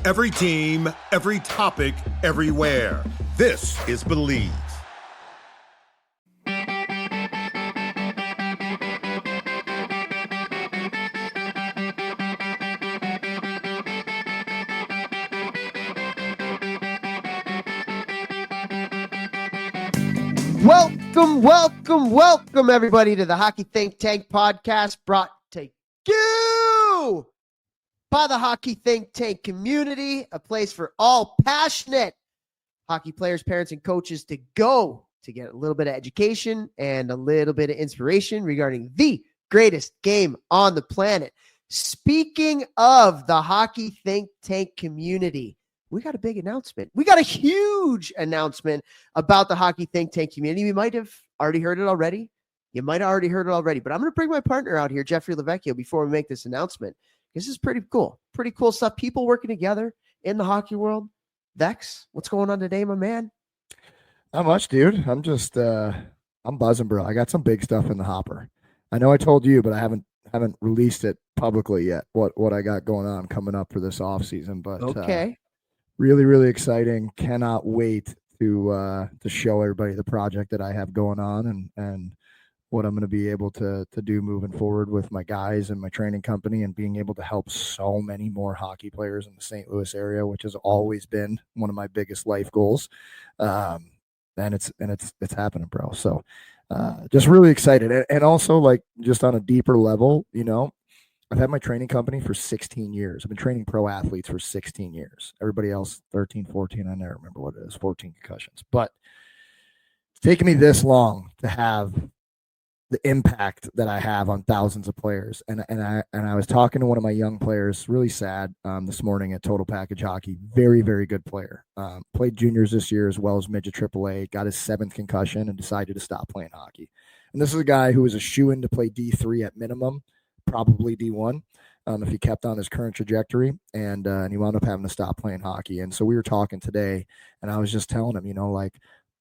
Every team, every topic, everywhere. This is Believe. Welcome, everybody, to the Hockey Think Tank podcast, brought to you by the Hockey Think Tank community, a place for all passionate hockey players, parents, and coaches to go to get a little bit of education and a little bit of inspiration regarding the greatest game on the planet. Speaking of the Hockey Think Tank community, we got a big announcement. We got a huge announcement about the Hockey Think Tank community. We might have already heard it already. You might have already heard it already, but I'm going to bring my partner out here, Jeffrey Lavecchio, before we make this announcement. This is pretty cool. Pretty cool stuff. People working together in the hockey world. Vex, what's going on today, my man? Not much, dude. I'm just I'm buzzing, bro. I got some big stuff in the hopper. I know I told you, but I haven't released it publicly yet. What I got going on coming up for this off season, but okay. Really, really exciting. Cannot wait to show everybody the project that I have going on and what I'm going to be able to do moving forward with my guys and my training company, and being able to help so many more hockey players in the St. Louis area, which has always been one of my biggest life goals. And it's happening, bro. So just really excited. And also, like, just on a deeper level, you know, I've had my training company for 16 years. I've been training pro athletes for 16 years. Everybody else, 13, 14, I never remember what it is, 14 concussions. But it's taken me this long to have the impact that I have on thousands of players. And I was talking to one of my young players, really sad, this morning at Total Package Hockey. Very, very good player. Played juniors this year as well as midget AAA, got his 7th concussion and decided to stop playing hockey. And this is a guy who was a shoo-in to play D3 at minimum, probably D1, if he kept on his current trajectory, and he wound up having to stop playing hockey. And so we were talking today, and I was just telling him, you know, like,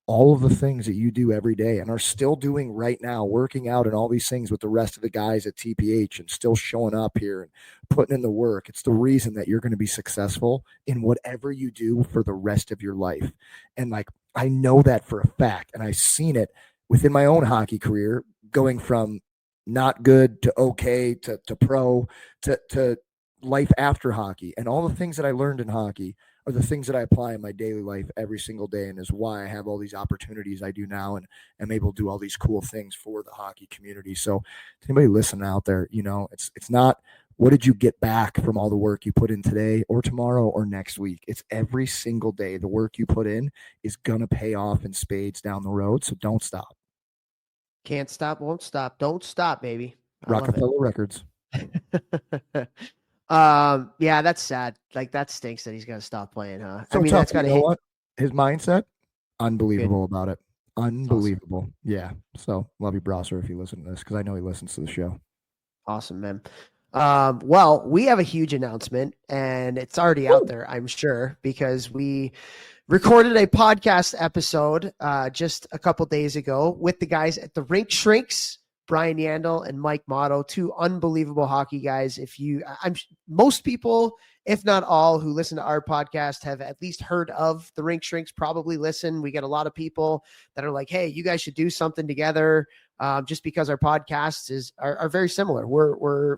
all of the things that you do every day and are still doing right now, working out and all these things with the rest of the guys at TPH and still showing up here and putting in the work. It's the reason that you're going to be successful in whatever you do for the rest of your life. And like, I know that for a fact. And I've seen it within my own hockey career, going from not good to okay to pro to life after hockey. And all the things that I learned in hockey are the things that I apply in my daily life every single day, and is why I have all these opportunities I do now and am able to do all these cool things for the hockey community. So to anybody listening out there, you know, it's not what did you get back from all the work you put in today or tomorrow or next week. It's every single day. The work you put in is going to pay off in spades down the road, so don't stop. Can't stop, won't stop. Don't stop, baby. Rockefeller Records. Yeah, that's sad. Like, that stinks that he's gonna stop playing, huh? So I mean, tough, that's gotta you know hit. what? His mindset, unbelievable about it. Unbelievable. Awesome. Yeah. So love you, Brosser, if you listen to this, because I know he listens to the show. Awesome, man. Well, we have a huge announcement, and it's already out there, I'm sure, because we recorded a podcast episode just a couple days ago with the guys at the Rink Shrinks, Brian Yandel and Mike Motto, 2 unbelievable hockey guys. Most people, if not all, who listen to our podcast have at least heard of the Rink Shrinks, probably listen. We get a lot of people that are like, hey, you guys should do something together, just because our podcasts are very similar. We're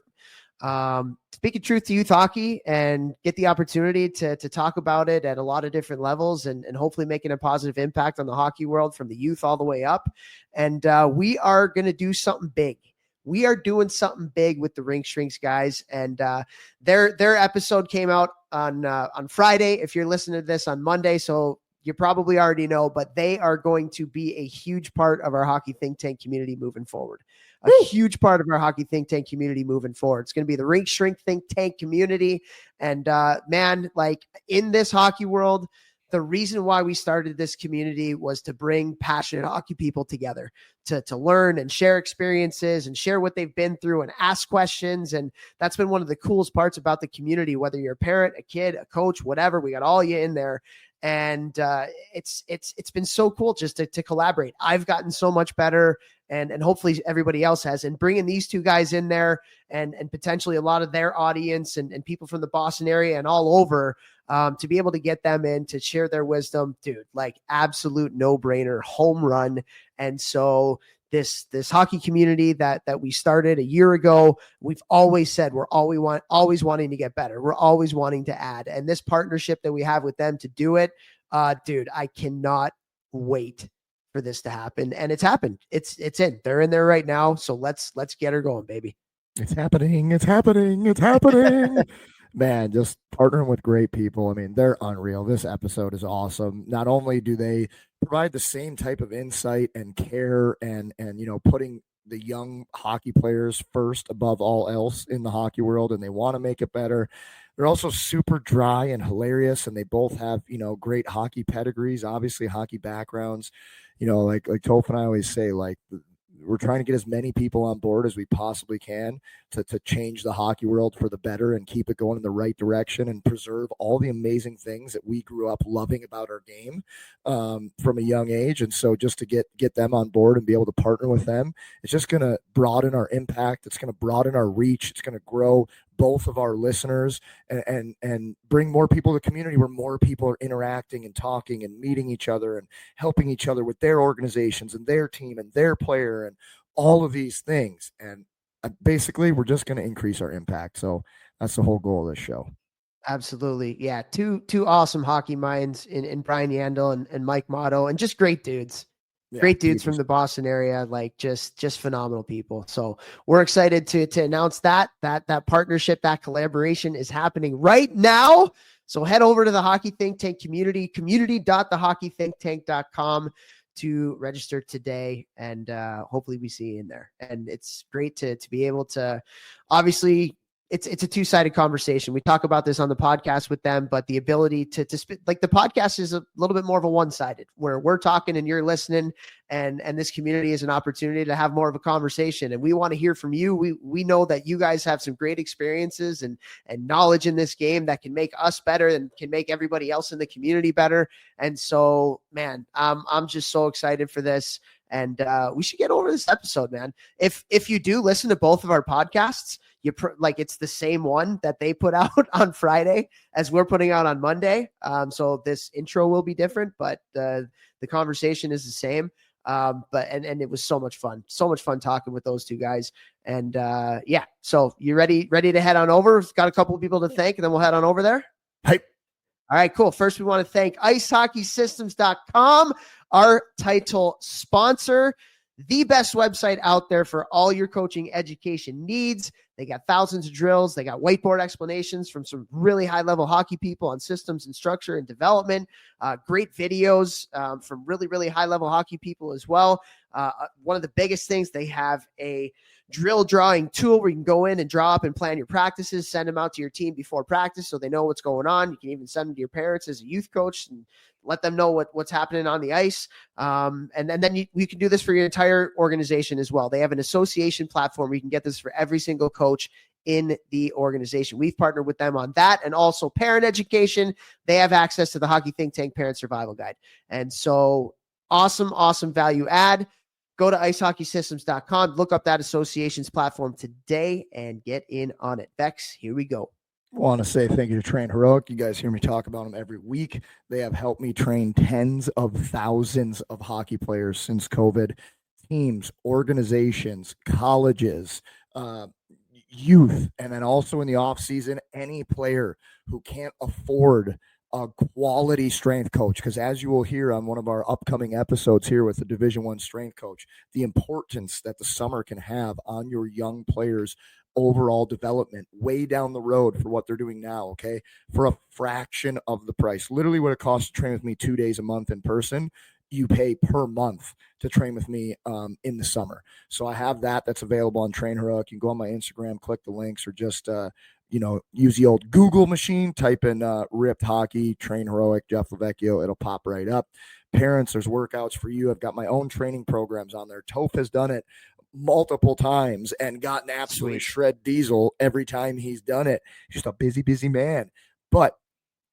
speaking truth to youth hockey and get the opportunity to talk about it at a lot of different levels and hopefully making a positive impact on the hockey world from the youth all the way up. And we are going to do something big. We are doing something big with the Rink Shrinks guys. And their episode came out on Friday. If you're listening to this on Monday, so you probably already know, but they are going to be a huge part of our Hockey Think Tank community moving forward. A huge part of our Hockey Think Tank community moving forward. It's going to be the Rink Shrink Think Tank community. And man, like, in this hockey world, the reason why we started this community was to bring passionate hockey people together to learn and share experiences and share what they've been through and ask questions. And that's been one of the coolest parts about the community, whether you're a parent, a kid, a coach, whatever, we got all you in there. And it's been so cool just to collaborate. I've gotten so much better and hopefully everybody else has. And bringing these two guys in there and potentially a lot of their audience and people from the Boston area and all over, to be able to get them in to share their wisdom, dude, like absolute no-brainer, home run. And so this hockey community that we started a year ago, we've always said we're always wanting to get better. We're always wanting to add. And this partnership that we have with them to do it, dude, I cannot wait for this to happen. And it's happened. It's in. They're in there right now. So let's get her going, baby. It's happening. It's happening. It's happening. Man, just partnering with great people. I mean, they're unreal. This episode is awesome. Not only do they provide the same type of insight and care and putting the young hockey players first above all else in the hockey world, and they want to make it better. They're also super dry and hilarious, and they both have, great hockey pedigrees, obviously hockey backgrounds. Like Topher and I always say, like, we're trying to get as many people on board as we possibly can to change the hockey world for the better and keep it going in the right direction and preserve all the amazing things that we grew up loving about our game from a young age. And so just to get them on board and be able to partner with them, it's just going to broaden our impact. It's going to broaden our reach. It's going to grow both of our listeners and bring more people to the community where more people are interacting and talking and meeting each other and helping each other with their organizations and their team and their player and all of these things. And basically, we're just going to increase our impact. So that's the whole goal of this show. Absolutely. Yeah. Two awesome hockey minds in Brian Yandel and Mike Motto, and just great dudes. Yeah, great dudes from the Boston area, like just phenomenal people. So we're excited to announce that partnership, that collaboration is happening right now. So head over to the Hockey Think Tank community.thehockeythinktank.com to register today, and hopefully we see you in there. And it's great to be able to, obviously, it's a two-sided conversation. We talk about this on the podcast with them, but the ability to like the podcast is a little bit more of a one-sided, where we're talking and you're listening, and this community is an opportunity to have more of a conversation. And we want to hear from you. We know that you guys have some great experiences and knowledge in this game that can make us better and can make everybody else in the community better. And so, man, I'm just so excited for this. And we should get over this episode, man. If you do listen to both of our podcasts, it's the same one that they put out on Friday as we're putting out on Monday. So this intro will be different, but the conversation is the same. But it was so much fun talking with those two guys. And yeah, so you ready to head on over? We've got a couple of people to thank, and then we'll head on over there. Hype. All right, cool. First, we want to thank icehockeysystems.com, our title sponsor, the best website out there for all your coaching education needs. They got thousands of drills. They got whiteboard explanations from some really high-level hockey people on systems and structure and development. Great videos from really, really high-level hockey people as well. One of the biggest things, they have a drill drawing tool where you can go in and draw up and plan your practices, send them out to your team before practice so they know what's going on. You can even send them to your parents as a youth coach and let them know what's happening on the ice. And then you can do this for your entire organization as well. They have an association platform where you can get this for every single coach in the organization. We've partnered with them on that, and also parent education. They have access to the Hockey Think Tank Parent Survival Guide. And so awesome value add. Go to icehockeysystems.com, look up that association's platform today, and get in on it. Bex, here we go. I want to say thank you to Train Heroic. You guys hear me talk about them every week. They have helped me train tens of thousands of hockey players since COVID. Teams, organizations, colleges, youth, and then also in the off season, any player who can't afford a quality strength coach, because as you will hear on one of our upcoming episodes here with the Division I strength coach, the importance that the summer can have on your young players' overall development way down the road for what they're doing now, okay, for a fraction of the price. Literally what it costs to train with me 2 days a month in person, you pay per month to train with me in the summer. So I have that's available on Train Heroic. You can go on my Instagram, click the links, or just use the old Google machine, type in Ripped Hockey, Train Heroic, Jeff Lavecchio. It'll pop right up. Parents, there's workouts for you. I've got my own training programs on there. Toph has done it multiple times and gotten absolutely shred diesel every time he's done it. He's just a busy man. But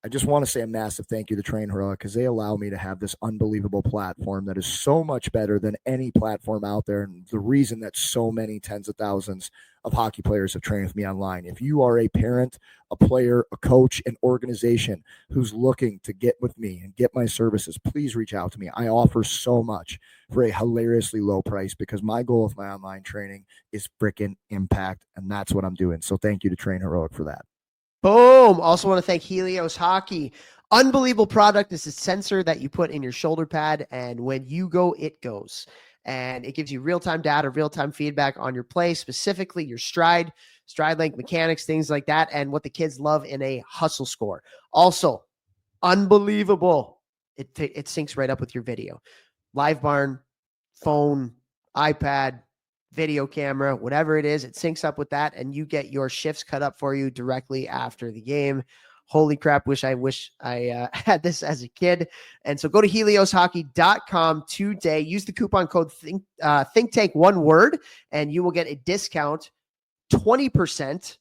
I just want to say a massive thank you to Train Heroic because they allow me to have this unbelievable platform that is so much better than any platform out there. And the reason that so many tens of thousands of hockey players have trained with me online. If you are a parent, a player, a coach, an organization who's looking to get with me and get my services, please reach out to me. I offer so much for a hilariously low price because my goal with my online training is freaking impact. And that's what I'm doing. So thank you to Train Heroic for that. Boom. Also want to thank Helios Hockey. Unbelievable product. This is a sensor that you put in your shoulder pad, and when you go, it goes. And it gives you real-time data, real-time feedback on your play, specifically your stride length, mechanics, things like that, and what the kids love in a hustle score. Also, unbelievable. It syncs right up with your video. Live barn, phone, iPad, video camera, whatever it is, it syncs up with that, and you get your shifts cut up for you directly after the game. Holy crap, wish I had this as a kid. And so go to helioshockey.com today. Use the coupon code think tank, one word, and you will get a discount 20%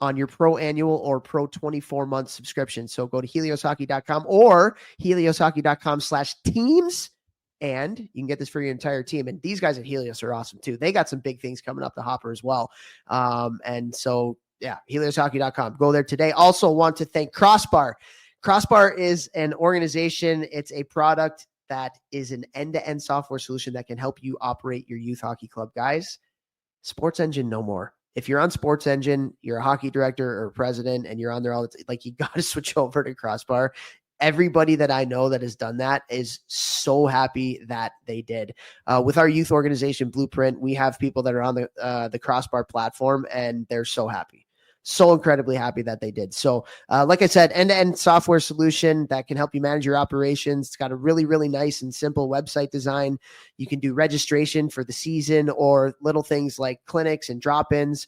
on your pro annual or pro 24-month subscription. So go to helioshockey.com or helioshockey.com/teams. And you can get this for your entire team. And these guys at Helios are awesome too. They got some big things coming up the hopper as well. And so, yeah, helioshockey.com. Go there today. Also want to thank Crossbar. Crossbar is an organization. It's a product that is an end-to-end software solution that can help you operate your youth hockey club. Guys, Sports Engine no more. If you're on Sports Engine, you're a hockey director or president, and you're on there all the time, like, you got to switch over to Crossbar. Everybody that I know that has done that is so happy that they did. With our youth organization Blueprint, we have people that are on the Crossbar platform, and they're so happy. So incredibly happy that they did. So like I said, end-to-end software solution that can help you manage your operations. It's got a really, really nice and simple website design. You can do registration for the season or little things like clinics and drop-ins.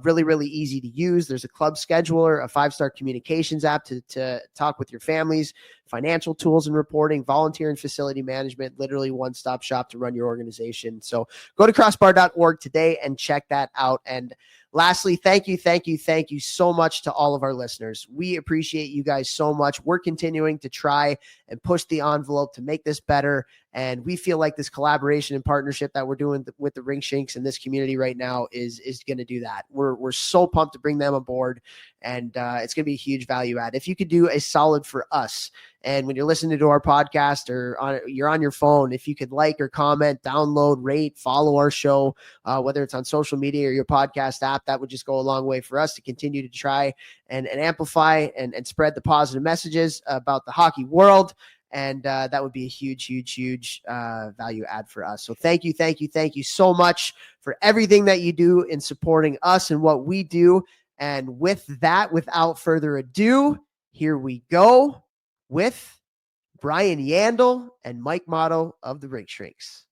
Really, really easy to use. There's a club scheduler, a 5-star communications app to talk with your families, financial tools and reporting, volunteer and facility management, literally one-stop shop to run your organization. So go to crossbar.org today and check that out. And lastly, thank you so much to all of our listeners. We appreciate you guys so much. We're continuing to try and push the envelope to make this better. And we feel like this collaboration and partnership that we're doing with the Rink Shinks in this community right now is going to do that. We're so pumped to bring them aboard, and it's going to be a huge value add. If you could do a solid for us, and when you're listening to our podcast or you're on your phone, if you could like or comment, download, rate, follow our show, whether it's on social media or your podcast app, that would just go a long way for us to continue to try and amplify and spread the positive messages about the hockey world. And that would be a huge value add for us. So thank you so much for everything that you do in supporting us and what we do. And with that, without further ado, here we go with Brian Yandel and Mike Motto of the Rink Shrinks.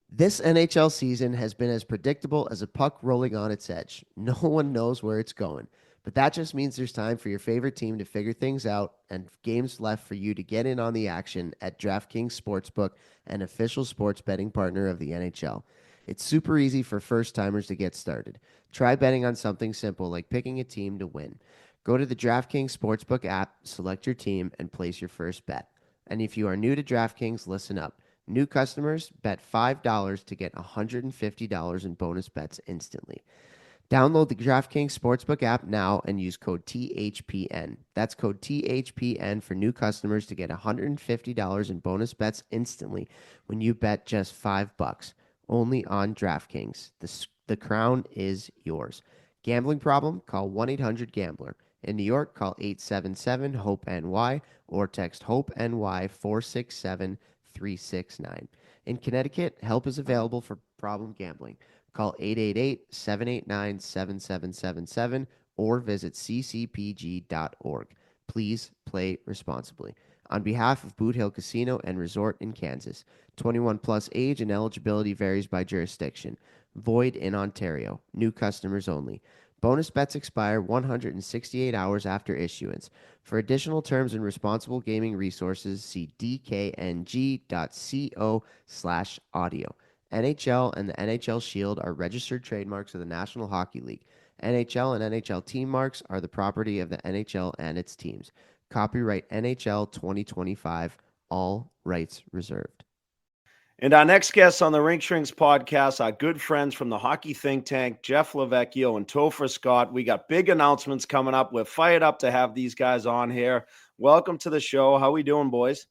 This NHL season has been as predictable as a puck rolling on its edge. No one knows where it's going. But that just means there's time for your favorite team to figure things out and games left for you to get in on the action at DraftKings Sportsbook, an official sports betting partner of the NHL. It's super easy for first-timers to get started. Try betting on something simple like picking a team to win. Go to the DraftKings Sportsbook app, select your team, and place your first bet. And if you are new to DraftKings, listen up. New customers bet $5 to get $150 in bonus bets instantly. Download the DraftKings Sportsbook app now and use code THPN. That's code THPN for new customers to get $150 in bonus bets instantly when you bet just $5. Only on DraftKings. The crown is yours. Gambling problem? Call 1-800-GAMBLER. In New York, call 877-HOPE-NY or text HOPE-NY 467-369. In Connecticut, help is available for problem gambling. Call 888-789-7777 or visit ccpg.org. Please play responsibly. On behalf of Boot Hill Casino and Resort in Kansas, 21 plus age and eligibility varies by jurisdiction. Void in Ontario. New customers only. Bonus bets expire 168 hours after issuance. For additional terms and responsible gaming resources, see dkng.co/audio. NHL and the NHL Shield are registered trademarks of the National Hockey League. NHL and NHL team marks are the property of the NHL and its teams. Copyright NHL 2025. All rights reserved. And our next guests on the Rink Shrinks podcast are good friends from the Hockey Think Tank, Jeff Lavecchio and Topher Scott. We got big announcements coming up. We're fired up to have these guys on here. Welcome to the show. How we doing, boys?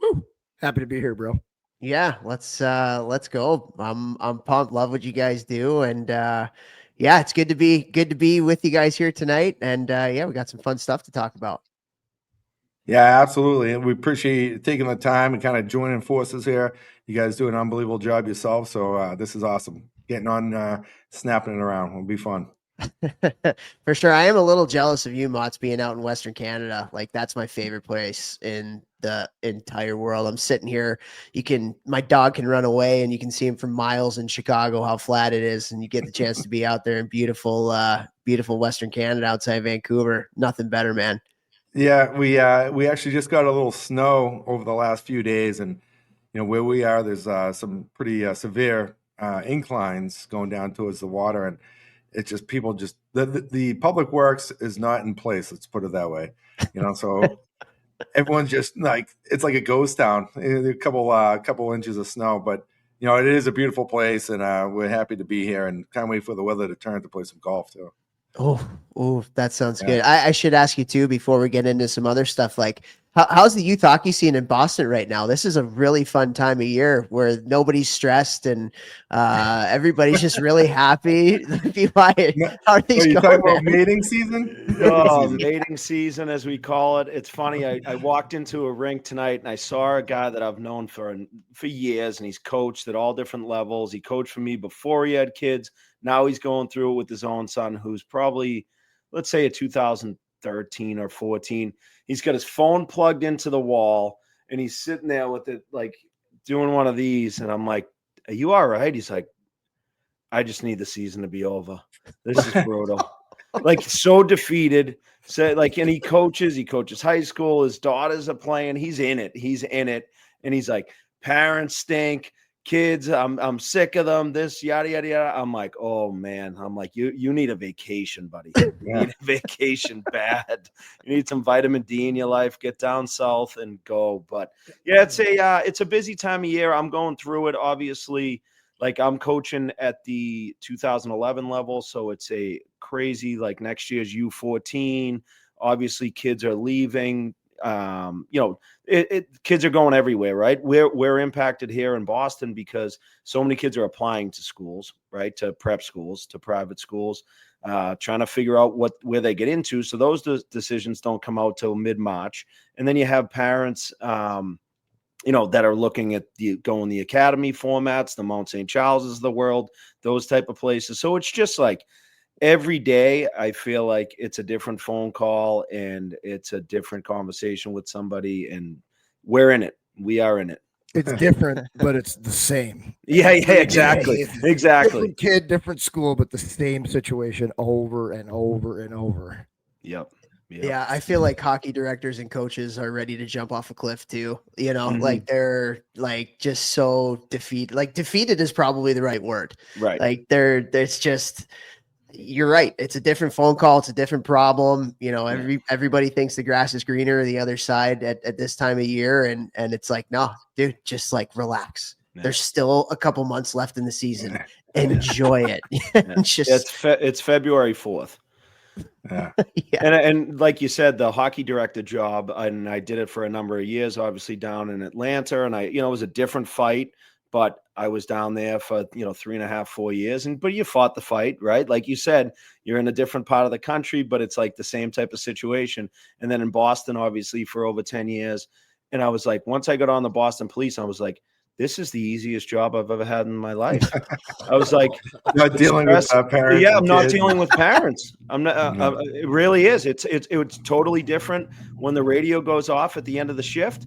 Woo. Happy to be here, bro. Yeah, let's go. I'm pumped. Love what you guys do, and yeah, it's good to be with you guys here tonight. And yeah, we got some fun stuff to talk about. Yeah, absolutely. And we appreciate you taking the time and kind of joining forces here. You guys do an unbelievable job yourself. So this is awesome. Getting on, snapping it around. It'll be fun. For sure. I am a little jealous of you, Mott's, being out in Western Canada. Like, that's my favorite place in the entire world. I'm sitting here. My dog can run away and you can see him from miles in Chicago, how flat it is. And you get the chance to be out there in beautiful Western Canada outside Vancouver. Nothing better, man. Yeah, we actually just got a little snow over the last few days, and where we are, there's some pretty severe inclines going down towards the water, and it's just people just the public works is not in place. Let's put it that way, So everyone's just like, it's like a ghost town. A couple inches of snow, but it is a beautiful place, and we're happy to be here, and can't wait for the weather to turn to play some golf too. Oh, that sounds good. I should ask you too, before we get into some other stuff, like how's the youth hockey scene in Boston right now? This is a really fun time of year where nobody's stressed and everybody's just really happy. How are things going? Talking about mating season? Mating season, as we call it. It's funny. I walked into a rink tonight and I saw a guy that I've known for years, and he's coached at all different levels. He coached for me before he had kids. Now he's going through it with his own son, who's probably, let's say, a 2013 or 14. He's got his phone plugged into the wall, and he's sitting there with it, like doing one of these. And I'm like, "Are you all right?" He's like, "I just need the season to be over. This is brutal." Like, so defeated. So and he coaches high school. His daughters are playing. He's in it. And he's like, "Parents stink. Kids, I'm sick of them, this yada yada yada." I'm like, oh man. I'm like, you need a vacation, buddy. You need a vacation bad. You need some vitamin D in your life. Get down south and go. But yeah, it's a busy time of year. I'm going through it, obviously. Like, I'm coaching at the 2011 level, so it's a crazy, like, next year's U14. Obviously, kids are leaving. Kids are going everywhere, right? We're impacted here in Boston because so many kids are applying to schools, right? To prep schools, to private schools, trying to figure out where they get into. So those decisions don't come out till mid-March. And then you have parents, that are looking at going the academy formats, the Mount St. Charles's of the world, those type of places. So it's just like, every day I feel like it's a different phone call and it's a different conversation with somebody, and we're in it. We are in it. It's different, but it's the same. Yeah, exactly. Different kid, different school, but the same situation over and over and over. Yep. Yeah, I feel like hockey directors and coaches are ready to jump off a cliff too. Mm-hmm. Like, they're like just so defeated. Like, defeated is probably the right word. Right. Like, it's just, you're right. It's a different phone call. It's a different problem. Everybody thinks the grass is greener on the other side at this time of year. And it's like, no, dude, just like relax. Yeah. There's still a couple months left in the season. Enjoy it. It's February 4th. Yeah. Yeah. And like you said, the hockey director job, and I did it for a number of years, obviously down in Atlanta, and it was a different fight, but I was down there for, 3.5, 4 years, but you fought the fight, right? Like you said, you're in a different part of the country, but it's like the same type of situation. And then in Boston, obviously for over 10 years. And I was like, once I got on the Boston Police, I was like, this is the easiest job I've ever had in my life. I was like, not dealing with parents. Yeah, I'm not dealing with parents. I'm not. It really is. It's totally different when the radio goes off at the end of the shift.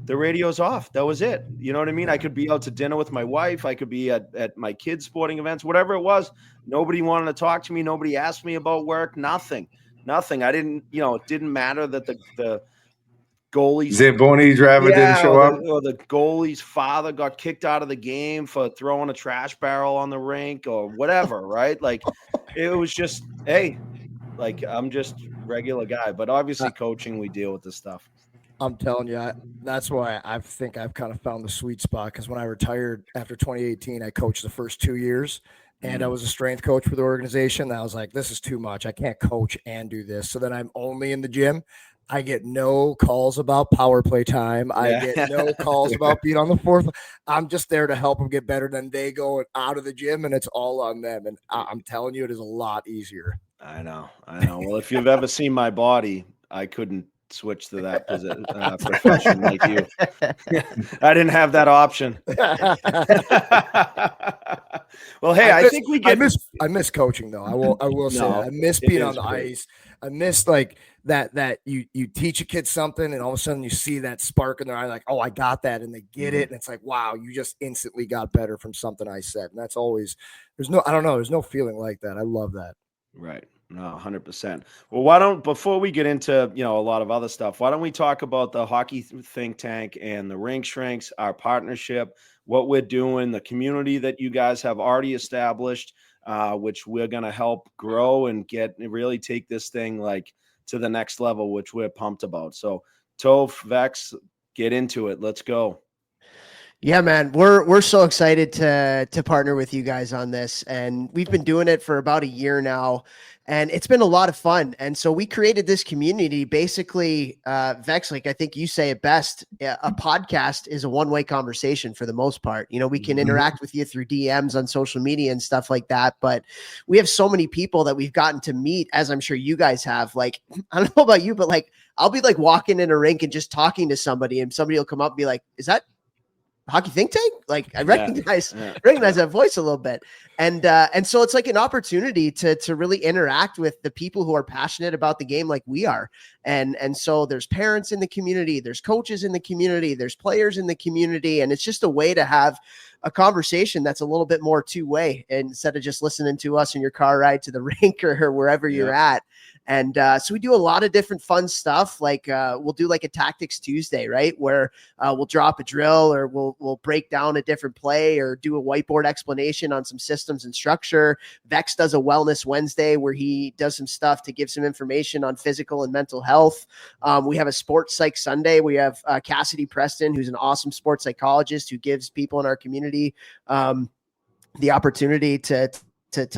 The radio's off. That was it. You know what I mean? I could be out to dinner with my wife. I could be at my kids' sporting events, whatever it was. Nobody wanted to talk to me. Nobody asked me about work. Nothing. I didn't. It didn't matter that the goalie's Zamboni driver didn't show up, or the goalie's father got kicked out of the game for throwing a trash barrel on the rink or whatever, right? Like, it was just, hey, Like I'm just regular guy, but obviously coaching, we deal with this stuff. I'm telling you, that's why I think I've kind of found the sweet spot. Because when I retired after 2018, I coached the first 2 years, and I was a strength coach for the organization. I was like, this is too much. I can't coach and do this. So then I'm only in the gym. I get no calls about power play time. I get no calls about being on the fourth. I'm just there to help them get better. Then they go out of the gym, and it's all on them. And I'm telling you, it is a lot easier. I know. Well, if you've ever seen my body, I couldn't switch to that profession like you. I didn't have that option. Well, hey, I think we get. I miss coaching though. I will say that. I miss being on the ice. I miss like that you teach a kid something and all of a sudden you see that spark in their eye, like, oh, I got that, and they get it, and it's like, wow, you just instantly got better from something I said. And that's always there's no feeling like that. I love that. Right. No, 100%. Well, before we get into, a lot of other stuff, why don't we talk about the hockey think tank and the Rink Shrinks, our partnership, what we're doing, the community that you guys have already established, which we're going to help grow and really take this thing like to the next level, which we're pumped about. So Toph, Vex, get into it. Let's go. Yeah, man, we're so excited to partner with you guys on this, and we've been doing it for about a year now, and it's been a lot of fun. And so we created this community. Basically, Vex, like I think you say it best, a podcast is a one-way conversation for the most part. We can interact with you through DMs on social media and stuff like that, but we have so many people that we've gotten to meet, as I'm sure you guys have. Like, I don't know about you, but like I'll be like walking in a rink and just talking to somebody, and somebody will come up and be like, "Is that Hockey Think Tank?" Like I recognize that voice a little bit. And so it's like an opportunity to really interact with the people who are passionate about the game like we are. And so there's parents in the community, there's coaches in the community, there's players in the community. And it's just a way to have a conversation that's a little bit more two-way instead of just listening to us in your car ride to the rink or wherever you're at. And so we do a lot of different fun stuff. Like we'll do like a Tactics Tuesday, right? Where we'll drop a drill or we'll break down a different play or do a whiteboard explanation on some systems and structure. Vex does a Wellness Wednesday where he does some stuff to give some information on physical and mental health. We have a Sports Psych Sunday. We have Cassidy Preston, who's an awesome sports psychologist who gives people in our community the opportunity to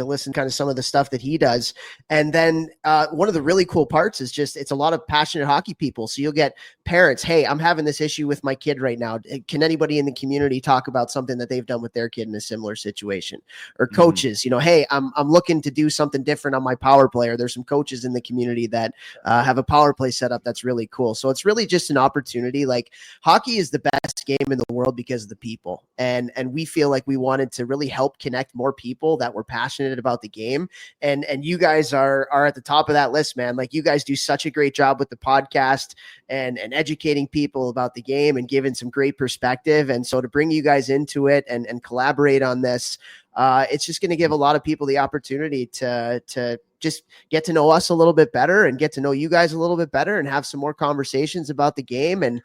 listen kind of some of the stuff that he does. And then one of the really cool parts is just, it's a lot of passionate hockey people. So you'll get parents, "Hey, I'm having this issue with my kid right now. Can anybody in the community talk about something that they've done with their kid in a similar situation?" Or coaches, "Hey, I'm looking to do something different on my power play." Or there's some coaches in the community that have a power play setup that's really cool. So it's really just an opportunity. Like hockey is the best game in the world because of the people. And we feel like we wanted to really help connect more people that were passionate about the game. And you guys are at the top of that list, man. Like you guys do such a great job with the podcast and educating people about the game and giving some great perspective. And so to bring you guys into it and collaborate on this, it's just going to give a lot of people the opportunity to just get to know us a little bit better and get to know you guys a little bit better and have some more conversations about the game. And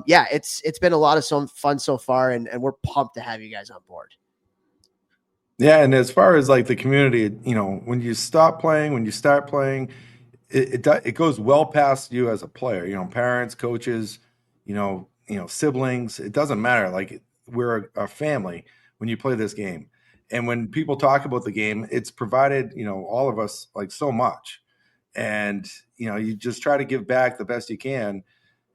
it's been a lot of fun so far, and we're pumped to have you guys on board. Yeah, and as far as like the community, when you stop playing, when you start playing, it goes well past you as a player. Parents, coaches, siblings. It doesn't matter. Like we're a family when you play this game, and when people talk about the game, it's provided all of us like so much, and you just try to give back the best you can.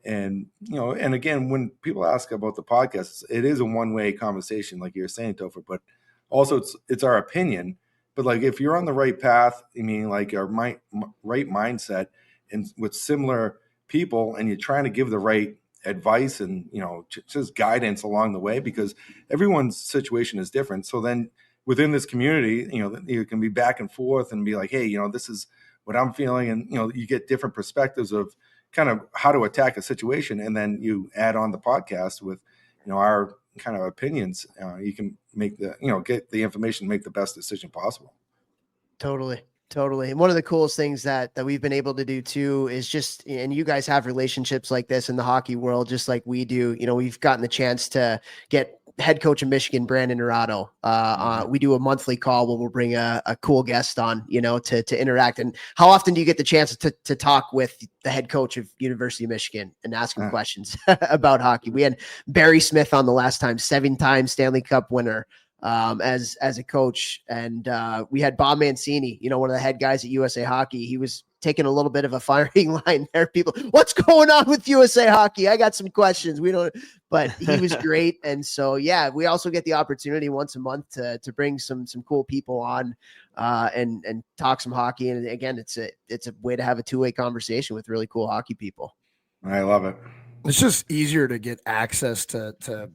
And and again, when people ask about the podcast, it is a one-way conversation, like you're saying, Topher, but also it's our opinion. But like if you're on the right path, like our right mindset and with similar people, and you're trying to give the right advice and just guidance along the way, because everyone's situation is different. So then within this community, you can be back and forth and be like, "Hey, this is what I'm feeling," and you get different perspectives of kind of how to attack a situation, and then you add on the podcast with our kind of opinions. You can make get the information, make the best decision possible. Totally. And one of the coolest things that we've been able to do too is just, and you guys have relationships like this in the hockey world, just like we do. We've gotten the chance to get head coach of Michigan, Brandon Naurato. We do a monthly call where we'll bring a cool guest on, to interact. And how often do you get the chance to talk with the head coach of University of Michigan and ask him questions about hockey? We had Barry Smith on the last time, 7-time Stanley Cup winner, as a coach. And we had Bob Mancini, one of the head guys at USA Hockey. He was taking a little bit of a firing line there. People, what's going on with USA Hockey? I got some questions. But he was great. And so, yeah, we also get the opportunity once a month to bring some cool people on and talk some hockey. And again, it's a way to have a two-way conversation with really cool hockey people. I love it. It's just easier to get access to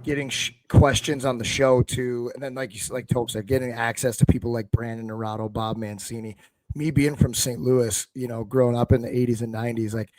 getting questions on the show too. And then like Tope said, getting access to people like Brandon Naurato, Bob Mancini. Me being from St. Louis, growing up in the 80s and 90s, like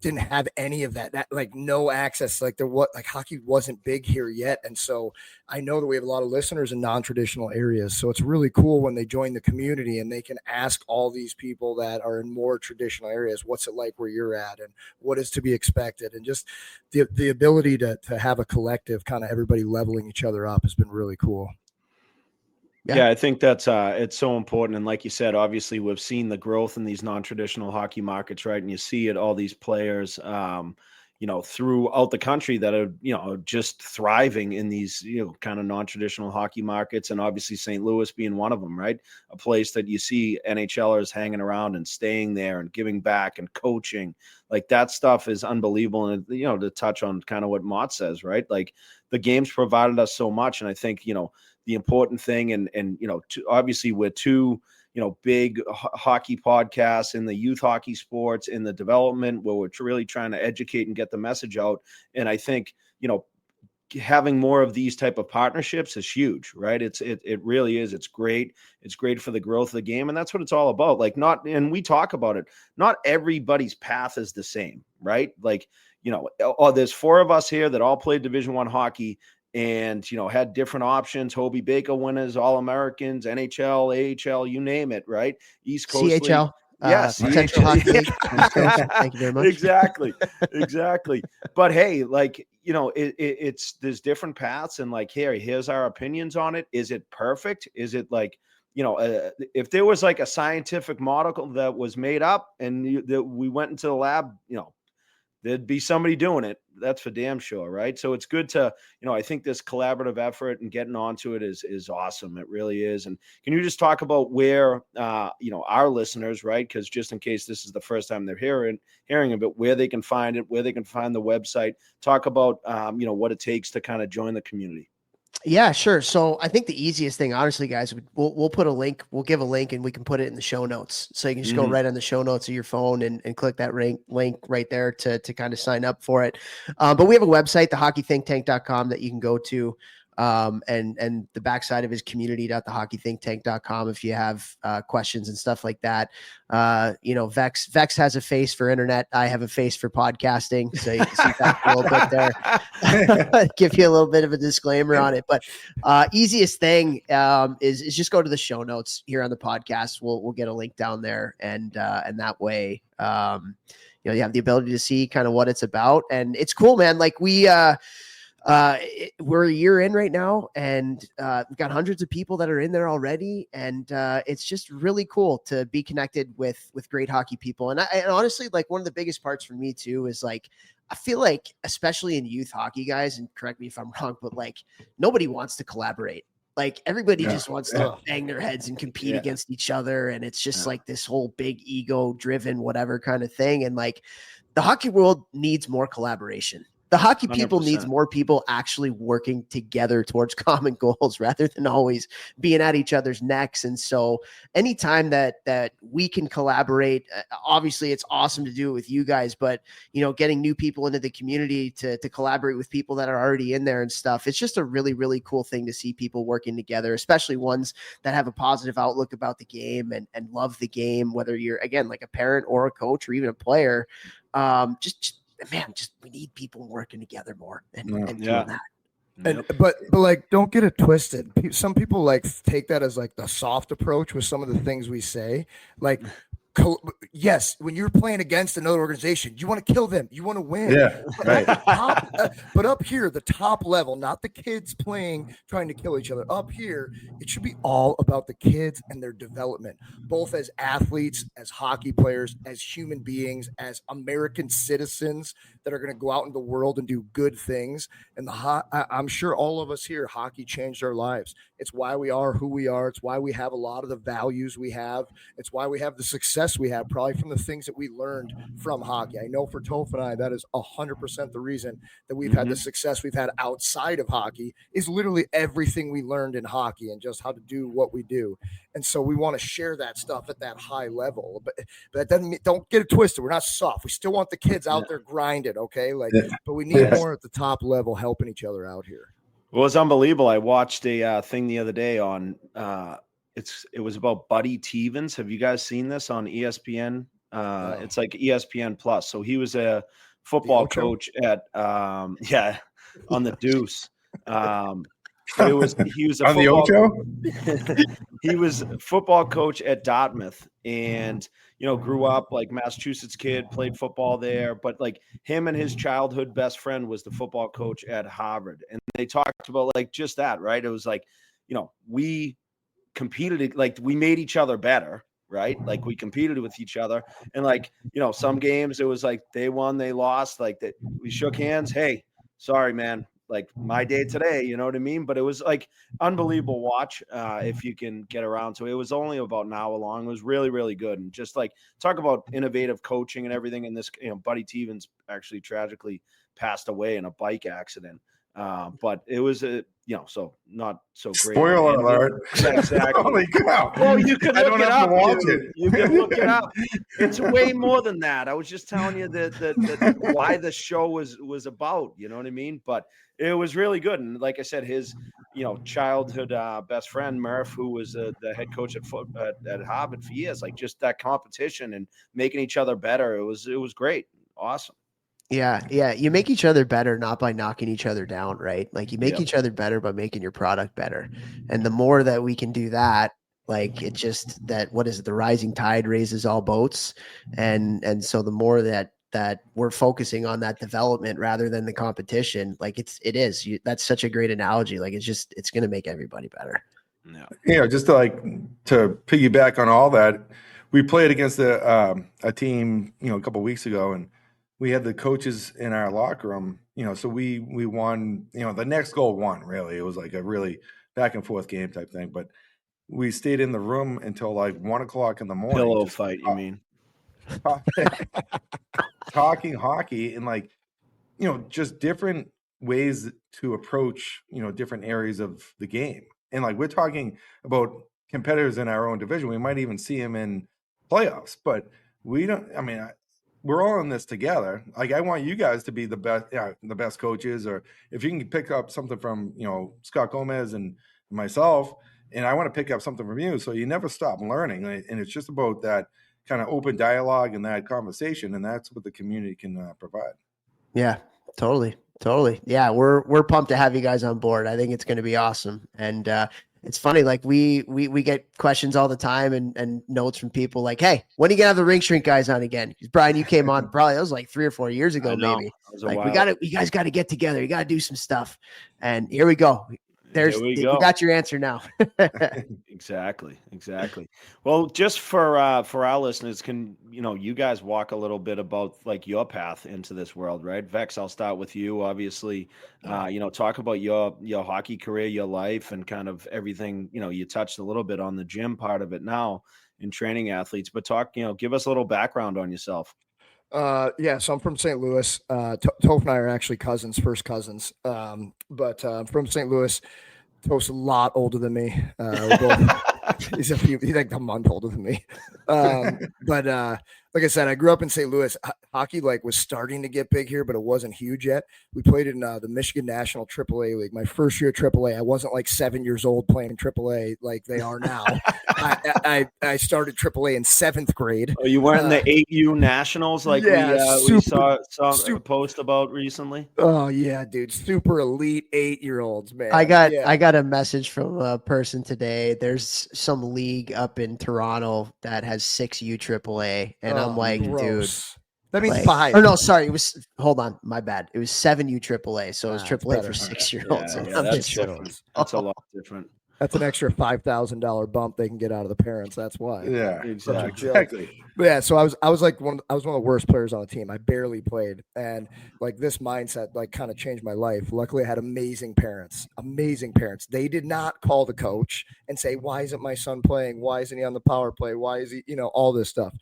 didn't have any of that like no access. Like hockey wasn't big here yet. And so I know that we have a lot of listeners in non-traditional areas. So it's really cool when they join the community and they can ask all these people that are in more traditional areas, what's it like where you're at and what is to be expected. And just the ability to have a collective, kind of everybody leveling each other up has been really cool. Yeah, I think that's it's so important. And like you said, obviously we've seen the growth in these non-traditional hockey markets, right? And you see it, all these players, throughout the country that are, just thriving in these, kind of non-traditional hockey markets. And obviously St. Louis being one of them, right? A place that you see NHLers hanging around and staying there and giving back and coaching. Like that stuff is unbelievable. And, to touch on kind of what Mott says, right? Like the game's provided us so much. And I think, the important thing and obviously we're two big hockey podcasts in the youth hockey sports, in the development, where we're really trying to educate and get the message out. And I think having more of these type of partnerships is huge, right? It really is. It's great for the growth of the game, and that's what it's all about. Like and we talk about it, not everybody's path is the same, right? Like there's 4 of us here that all played Division I hockey and, had different options, Hobie Baker winners, All-Americans, NHL, AHL, you name it, right? East Coast CHL. League. Yes. Central Hockey League. Thank you very much. Exactly. But hey, like, it's there's different paths and like, here's our opinions on it. Is it perfect? Is it like, if there was like a scientific model that was made up and that we went into the lab, there'd be somebody doing it. That's for damn sure. Right. So it's good to, I think this collaborative effort and getting onto it is awesome. It really is. And can you just talk about where, our listeners, right? Because just in case this is the first time they're hearing of it, where they can find it, where they can find the website, talk about, what it takes to kind of join the community. Yeah, sure. So I think the easiest thing, honestly, guys, we'll put a link, we'll give a link and we can put it in the show notes. So you can just go right on the show notes of your phone and click that link right there to kind of sign up for it. But we have a website, thehockeythinktank.com, that you can go to. And the backside of his community.thehockeythinktank.com if you have questions and stuff like that. Vex has a face for internet. I have a face for podcasting. So you can see that a little bit there. Give you a little bit of a disclaimer on it. But easiest thing is just go to the show notes here on the podcast. We'll get a link down there. And that way, you have the ability to see kind of what it's about. And it's cool, man. Like we're a year in right now and we've got hundreds of people that are in there already. And it's just really cool to be connected with great hockey people. And honestly, like one of the biggest parts for me too, is like, I feel like, especially in youth hockey, guys, and correct me if I'm wrong, but like nobody wants to collaborate. Like everybody just wants to bang their heads and compete against each other. And it's just like this whole big ego driven, whatever kind of thing. And like the hockey world needs more collaboration. The hockey people 100%. Needs more people actually working together towards common goals rather than always being at each other's necks. And so anytime that we can collaborate, obviously it's awesome to do it with you guys, but getting new people into the community to collaborate with people that are already in there and stuff. It's just a really, really cool thing to see people working together, especially ones that have a positive outlook about the game and love the game, whether you're, again, like a parent or a coach or even a player. We need people working together more and doing that. And, but like, don't get it twisted. Some people like take that as like the soft approach with some of the things we say. Like yes, when you're playing against another organization, you want to kill them. You want to win. Yeah, right. But up here, the top level, not the kids trying to kill each other. Up here, it should be all about the kids and their development, both as athletes, as hockey players, as human beings, as American citizens that are going to go out in the world and do good things. And I'm sure all of us here, hockey changed our lives. It's why we are who we are. It's why we have a lot of the values we have. It's why we have the success we have, probably from the things that we learned from hockey. I know for Toph and I, that is 100% the reason that we've had the success we've had outside of hockey is literally everything we learned in hockey and just how to do what we do. And so we want to share that stuff at that high level. But that doesn't mean, don't get it twisted. We're not soft. We still want the kids out there grinding, okay? But we need more at the top level helping each other out here. Well, it's unbelievable. I watched a thing the other day on it was about Buddy Tevens. Have you guys seen this on ESPN? No. It's like ESPN Plus. So he was a football coach at on the Deuce. He was a on the Ocho. He was a football coach at Dartmouth, and grew up like Massachusetts kid, played football there. But like him and his childhood best friend was the football coach at Harvard, and they talked about like just that, right? It was like we competed, like we made each other better, right? Like we competed with each other, and like some games it was like they won, they lost, like that we shook hands. Hey, sorry, man. Like my day today, you know what I mean? But it was like unbelievable watch if you can get around to it. It was only about an hour long. It was really, really good. And just like talk about innovative coaching and everything. And this, Buddy Tevens actually tragically passed away in a bike accident. But it was so not so great. Spoiler alert. Exactly. Holy cow. Well, you could look it up. You can look it up. It. It's way more than that. I was just telling you that why the show was about, you know what I mean? But it was really good. And like I said, his, childhood best friend, Murph, who was the head coach at Harvard for years, like just that competition and making each other better. It was great. Awesome. Yeah. You make each other better, not by knocking each other down, right? Like you make each other better by making your product better. And the more that we can do that, like it just the rising tide raises all boats. And so the more that we're focusing on that development rather than the competition, like that's such a great analogy. Like it's going to make everybody better. Yeah. Just to piggyback on all that, we played against a team, a couple of weeks ago, and we had the coaches in our locker room, so we won, the next goal won, really. It was like a really back and forth game type thing. But we stayed in the room until like 1 o'clock in the morning. Pillow fight, you mean? Talking hockey and like, just different ways to approach, different areas of the game. And like, we're talking about competitors in our own division. We might even see them in playoffs, but we don't, we're all in this together. Like I want you guys to be the best coaches, or if you can pick up something from, Scott Gomez and myself, and I want to pick up something from you. So you never stop learning. And it's just about that kind of open dialogue and that conversation. And that's what the community can provide. Yeah, totally. Yeah. We're pumped to have you guys on board. I think it's going to be awesome. And, it's funny, like we get questions all the time and notes from people like, hey, when are you gonna have the Rink Shrink guys on again? Because Brian, you came on probably that was like 3 or 4 years ago, maybe. Like you guys got to get together. You got to do some stuff. And here we go. You got your answer now. Exactly. Well, just for our listeners, can you guys walk a little bit about like your path into this world, right? Vex, I'll start with you. Obviously, talk about your hockey career, your life, and kind of everything. You touched a little bit on the gym part of it now in training athletes, but give us a little background on yourself. So I'm from St. Louis. Toph and I are actually first cousins. But from St. Louis. Toph's a lot older than me. He's like a month older than me. But like I said, I grew up in St. Louis. Hockey was starting to get big here, but it wasn't huge yet. We played in the Michigan National AAA League. My first year AAA, I wasn't like 7 years old playing in AAA like they are now. I started AAA in 7th grade. Oh, you weren't in the 8U Nationals like we saw a post about recently? Oh yeah, dude, super elite 8-year-olds, man. I got a message from a person today. There's some league up in Toronto that has 6U AAA, and I'm like, gross. dude, that means like, 5. Or no, sorry, it was. Hold on, my bad. It was 7U AAA, so it was AAA better. for 6-year-olds. Yeah, that's different. That's a lot different. That's an extra $5,000 bump they can get out of the parents. That's why. Yeah, exactly. But yeah, so I was like one of the worst players on the team. I barely played, and like this mindset like kind of changed my life. Luckily, I had amazing parents. Amazing parents. They did not call the coach and say, "Why isn't my son playing? Why isn't he on the power play? Why is he, all this stuff?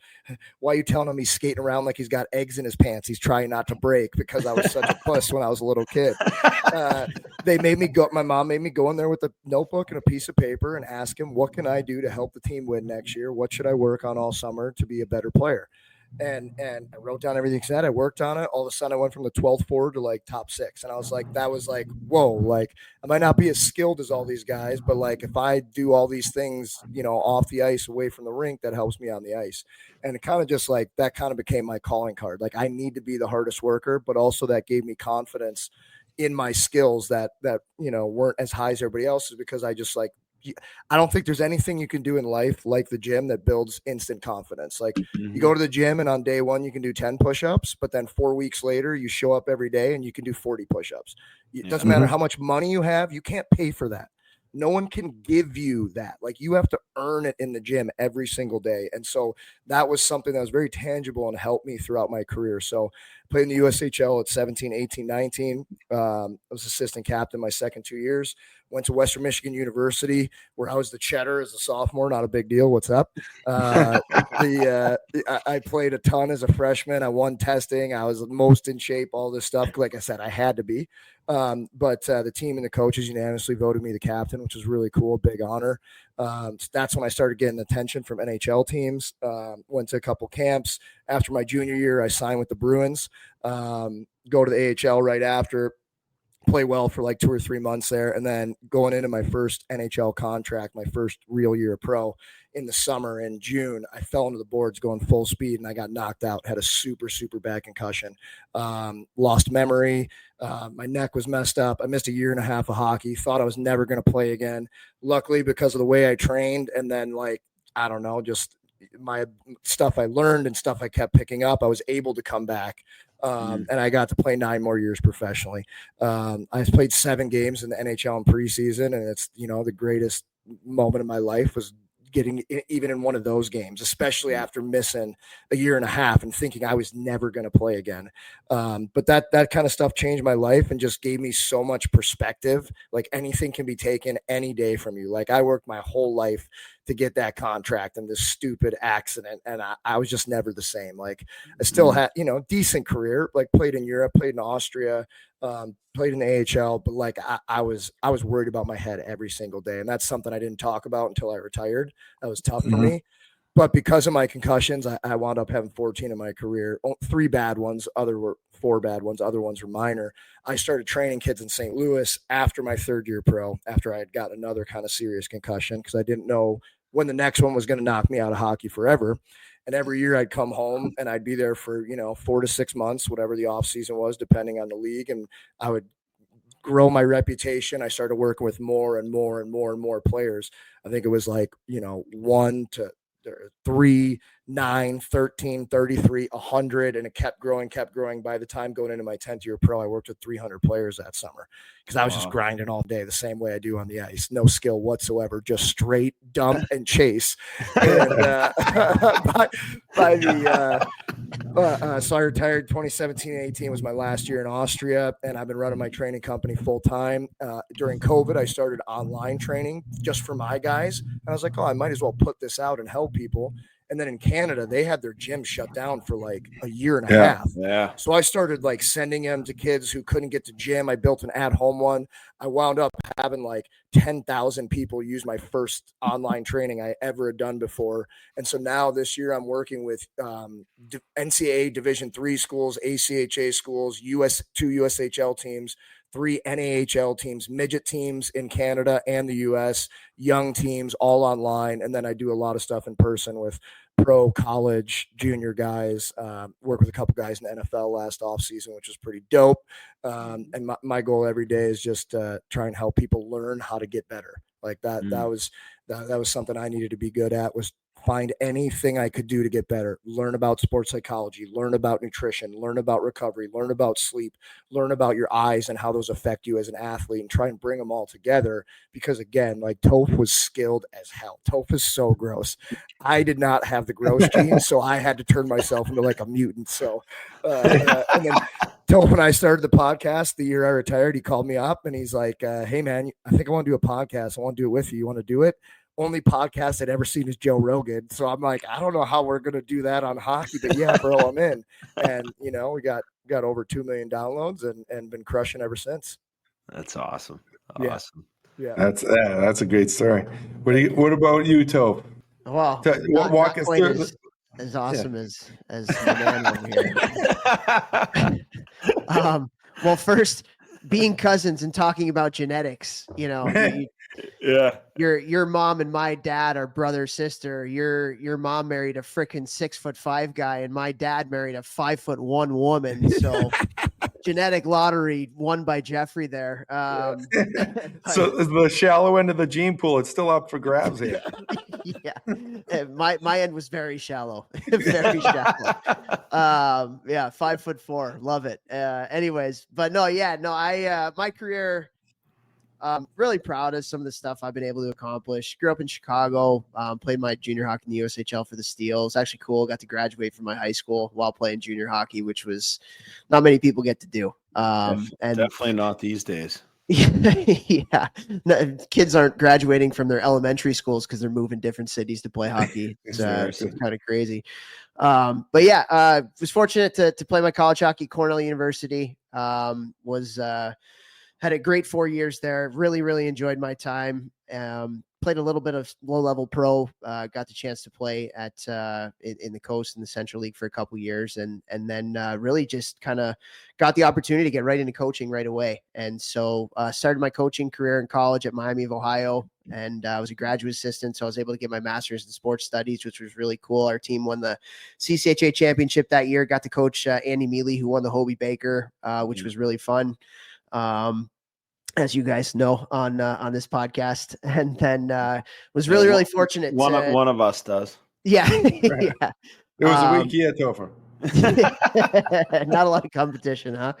Why are you telling him he's skating around like he's got eggs in his pants? He's trying not to break," because I was such a puss when I was a little kid. They made me go. My mom made me go in there with a notebook and a piece of paper and ask him, "What can I do to help the team win next year? What should I work on all summer to be a better player?" And I wrote down everything he said. I worked on it. All of a sudden, I went from the 12th forward to like top 6, and I was like, that was like, whoa! Like, I might not be as skilled as all these guys, but like, if I do all these things, off the ice, away from the rink, that helps me on the ice. And it kind of just like that kind of became my calling card. Like, I need to be the hardest worker, but also that gave me confidence in my skills that weren't as high as everybody else's, because I just like, I don't think there's anything you can do in life like the gym that builds instant confidence. Like, you go to the gym and on day 1 you can do 10 push-ups, but then 4 weeks later you show up every day and you can do 40 push-ups. It doesn't matter how much money you have, you can't pay for that. No one can give you that. Like, you have to earn it in the gym every single day. And so that was something that was very tangible and helped me throughout my career. So I played in the USHL at 17, 18, 19. I was assistant captain my second 2 years. Went to Western Michigan University, where I was the cheddar as a sophomore. Not a big deal. What's up? I played a ton as a freshman. I won testing. I was most in shape, all this stuff. Like I said, I had to be. But the team and the coaches unanimously voted me the captain, which was really cool. Big honor. So that's when I started getting attention from NHL teams. Went to a couple camps. After my junior year, I signed with the Bruins. Go to the AHL right after. Play well for like 2 or 3 months there. And then going into my first NHL contract, my first real year of pro in the summer in June, I fell into the boards going full speed and I got knocked out, had a super, super bad concussion, lost memory. My neck was messed up. I missed a year and a half of hockey, thought I was never going to play again. Luckily, because of the way I trained and then just my stuff I learned and stuff I kept picking up, I was able to come back. And I got to play 9 more years professionally. I played 7 games in the NHL in preseason, and it's, the greatest moment of my life was getting even in one of those games, especially after missing a year and a half and thinking I was never going to play again. But that kind of stuff changed my life and just gave me so much perspective. Like, anything can be taken any day from you. Like, I worked my whole life to get that contract and this stupid accident. And I was just never the same. Like, I still had, decent career, like played in Europe, played in Austria, played in the AHL, but like I was worried about my head every single day. And that's something I didn't talk about until I retired. That was tough for me. But because of my concussions, I wound up having 14 in my career, 3 bad ones, other were 4 bad ones, other ones were minor. I started training kids in St. Louis after my 3rd year pro, after I had got another kind of serious concussion, because I didn't know when the next one was going to knock me out of hockey forever. And every year I'd come home and I'd be there for, 4 to 6 months, whatever the off season was, depending on the league. And I would grow my reputation. I started working with more and more and more and more players. I think it was like, 1 to 3, 9, 13, 33, 100, and it kept growing. By the time going into my 10th year pro, I worked with 300 players that summer because I was just grinding all day the same way I do on the ice. No skill whatsoever, just straight dump and chase. And so I retired 2017-18 was my last year in Austria, and I've been running my training company full time. During COVID, I started online training just for my guys, and I was like, I might as well put this out and help people. And then in Canada, they had their gym shut down for like a year and a half. Yeah. So I started like sending them to kids who couldn't get to gym. I built an at-home one. I wound up having like 10,000 people use my first online training I ever had done before. And so now this year I'm working with NCAA Division III schools, ACHA schools, two USHL teams, 3 NAHL teams, midget teams in Canada and the US, young teams, all online. And then I do a lot of stuff in person with pro, college, junior guys. Work with a couple guys in the NFL last offseason, which was pretty dope. And my goal every day is just try and help people learn how to get better. Like that was something I needed to be good at, was find anything I could do to get better, learn about sports psychology, learn about nutrition, learn about recovery, learn about sleep, learn about your eyes and how those affect you as an athlete, and try and bring them all together. Because again, like Toph was skilled as hell. Toph is so gross. I did not have the gross gene, so I had to turn myself into like a mutant. So, and then Toph and I started the podcast the year I retired. He called me up and he's like, hey man, I think I want to do a podcast. I want to do it with you. You want to do it? Only podcast I'd ever seen is Joe Rogan. So I'm like, I don't know how we're going to do that on hockey, but yeah, bro, I'm in. And, you know, we got over 2 million downloads and been crushing ever since. That's awesome. Yeah. Awesome. Yeah. That's a great story. What about you, Toph? Well, Walk not us quite through. as awesome as the man over here. Well, first, being cousins and talking about genetics, you know, yeah, your mom and my dad are brother sister. Your mom married a freaking 6'5" guy, and my dad married a 5'1" woman. So genetic lottery won by Jeffrey there. So the shallow end of the gene pool, it's still up for grabs here. Yeah, my end was very shallow, very shallow. Yeah, 5'4", love it. Anyways, but no, I my career. Really proud of some of the stuff I've been able to accomplish. Grew up in Chicago, played my junior hockey in the USHL for the Steel. It's actually cool. Got to graduate from my high school while playing junior hockey, which was not many people get to do. And definitely not these days. Yeah, no, kids aren't graduating from their elementary schools because they're moving different cities to play hockey. It's kind of crazy. But yeah, was fortunate to play my college hockey at Cornell University. Had a great 4 years there. Really, really enjoyed my time. Played a little bit of low-level pro. Got the chance to play at in the Coast in the Central League for a couple years, and then really just kind of got the opportunity to get right into coaching right away. And so started my coaching career in college at Miami of Ohio, and I was a graduate assistant, so I was able to get my master's in sports studies, which was really cool. Our team won the CCHA championship that year. Got to coach Andy Mealy, who won the Hobie Baker, which was really fun. As you guys know on this podcast, and then was really fortunate. One of us does. Yeah, Right. Yeah. It was a weak year, Topher. Not a lot of competition, huh?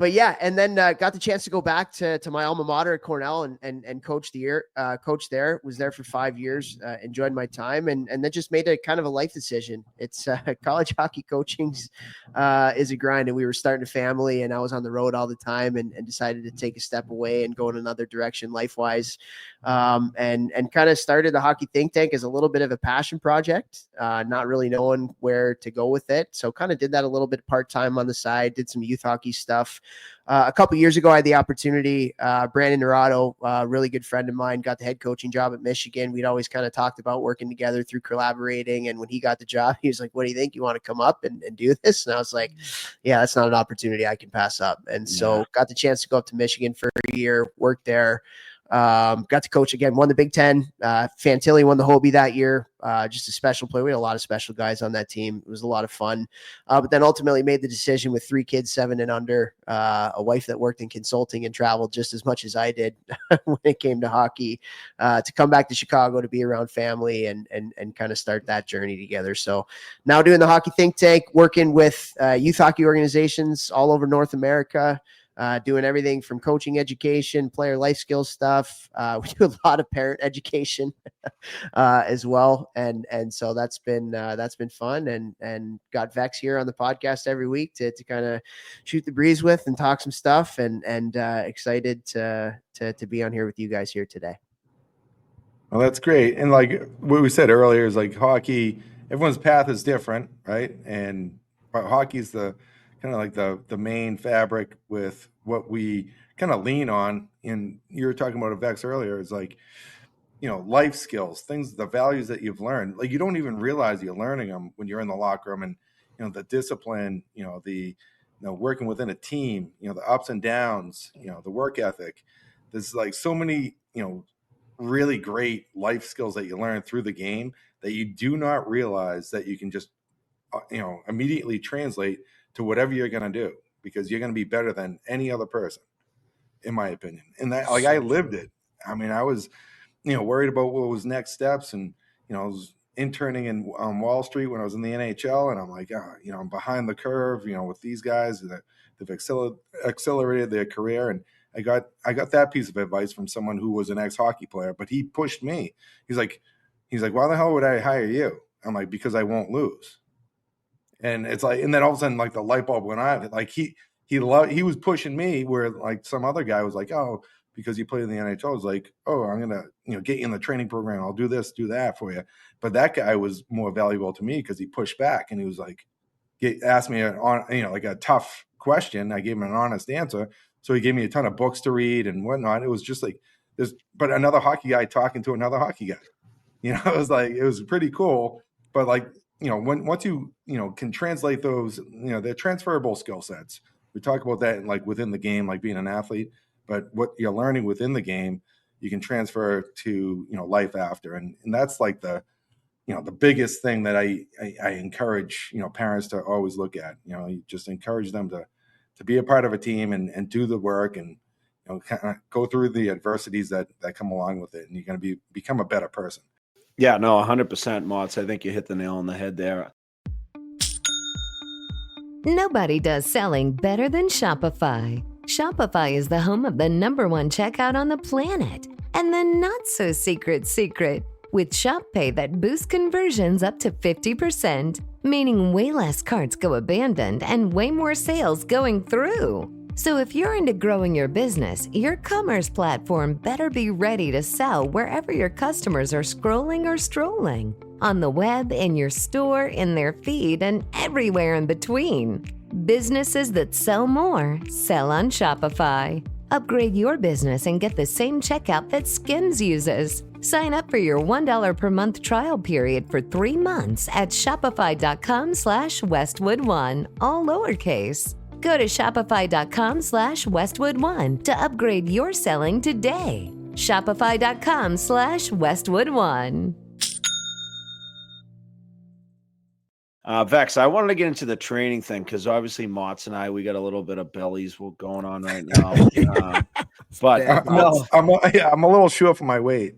But yeah, and then got the chance to go back to my alma mater at Cornell and coach the year. Coach there, was there for 5 years. Enjoyed my time, and then just made a kind of a life decision. It's college hockey coaching is a grind, and we were starting a family, and I was on the road all the time, and decided to take a step away and go in another direction life wise, and kind of started the hockey think tank as a little bit of a passion project, not really knowing where to go with it. So kind of did that a little bit part time on the side. Did some youth hockey stuff. A couple years ago, I had the opportunity. Brandon Dorado, a really good friend of mine, got the head coaching job at Michigan. We'd always kind of talked about working together through collaborating. And when he got the job, he was like, "What do you think? You want to come up and do this?" And I was like, "Yeah, that's not an opportunity I can pass up." And so got the chance to go up to Michigan for a year, worked there. Got to coach again, won the Big Ten. Fantilli won the Hobie that year. Just a special player. We had a lot of special guys on that team. It was a lot of fun. But then ultimately made the decision with 3 kids, 7 and under, a wife that worked in consulting and traveled just as much as I did when it came to hockey, to come back to Chicago to be around family and kind of start that journey together. So now doing the hockey think tank, working with youth hockey organizations all over North America. Doing everything from coaching education, player life skills stuff. We do a lot of parent education as well. And so that's been fun, and got Vex here on the podcast every week to kind of shoot the breeze with and talk some stuff, and excited to be on here with you guys here today. Well, that's great. And like what we said earlier is like hockey, everyone's path is different, right? And hockey's the kind of like the main fabric with what we kind of lean on. And you were talking about Vex earlier, is like, life skills, things, the values that you've learned. Like, you don't even realize you're learning them when you're in the locker room, and the discipline, working within a team, the ups and downs, the work ethic. There's like so many, really great life skills that you learn through the game that you do not realize that you can just immediately translate to whatever you're going to do, because you're going to be better than any other person, in my opinion. And that, like, I lived it. I mean, I was worried about what was next steps, and I was interning in Wall Street when I was in the NHL, and I'm like, I'm behind the curve, with these guys that they've accelerated their career. And I got that piece of advice from someone who was an ex-hockey player, but he pushed me. He's like, why the hell would I hire you? I'm like, because I won't lose. And it's like, and then all of a sudden, like, the light bulb went on. Like, he was pushing me, where like some other guy was like, oh, because you played in the NHL, I was like, oh, I'm gonna get you in the training program. I'll do this, do that for you. But that guy was more valuable to me because he pushed back, and he was like, asked me like a tough question. I gave him an honest answer, so he gave me a ton of books to read and whatnot. It was just like this, but another hockey guy talking to another hockey guy. It was pretty cool. But like, once you can translate those, they're transferable skill sets. We talk about that like within the game, like being an athlete, but what you're learning within the game, you can transfer to, life after. And that's like the biggest thing that I encourage, parents to always look at. You just encourage them to be a part of a team and do the work, and, kind of go through the adversities that come along with it. And you're going to become a better person. Yeah, no, 100%, Mots. I think you hit the nail on the head there. Nobody does selling better than Shopify. Shopify is the home of the #1 checkout on the planet. And the not-so-secret secret, with Shop Pay that boosts conversions up to 50%, meaning way less carts go abandoned and way more sales going through. So if you're into growing your business, your commerce platform better be ready to sell wherever your customers are scrolling or strolling. On the web, in your store, in their feed, and everywhere in between. Businesses that sell more, sell on Shopify. Upgrade your business and get the same checkout that Skims uses. Sign up for your $1 per month trial period for 3 months at shopify.com/Westwood1, all lowercase. Go to shopify.com/Westwood1 to upgrade your selling today. Shopify.com/Westwood1. Vex, I wanted to get into the training thing because obviously Mots and I, we got a little bit of bellies going on right now. But I'm a little short for my weight.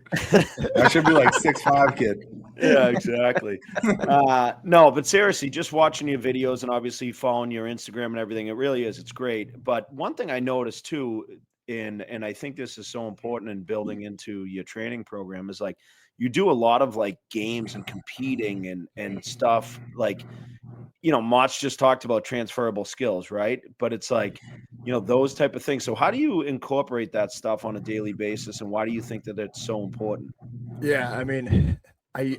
I should be like 6'5", kid. Yeah, exactly. No, but seriously, just watching your videos and obviously following your Instagram and everything, it's great. But one thing I noticed too, and I think this is so important in building into your training program, is like you do a lot of like games and competing and stuff. Like, Motch just talked about transferable skills, right? But it's like, those type of things. So how do you incorporate that stuff on a daily basis, and why do you think that it's so important? Yeah, I mean, I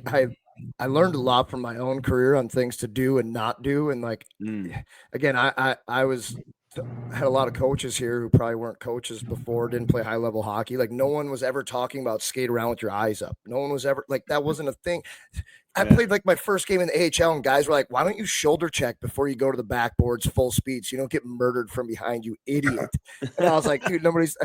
learned a lot from my own career on things to do and not do. And like, again, I had a lot of coaches here who probably weren't coaches before, didn't play high level hockey. Like, no one was ever talking about skate around with your eyes up. No one was ever like, that wasn't a thing. I played like my first game in the AHL, and guys were like, why don't you shoulder check before you go to the backboards full speed so you don't get murdered from behind, you idiot. And I was like, dude, nobody's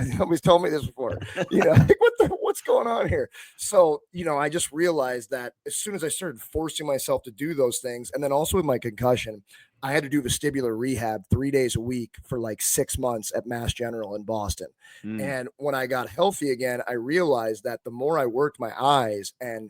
told me this before. Like, what's going on here? So, I just realized that as soon as I started forcing myself to do those things, and then also with my concussion, I had to do vestibular rehab 3 days a week for like 6 months at Mass General in Boston. And when I got healthy again, I realized that the more I worked my eyes and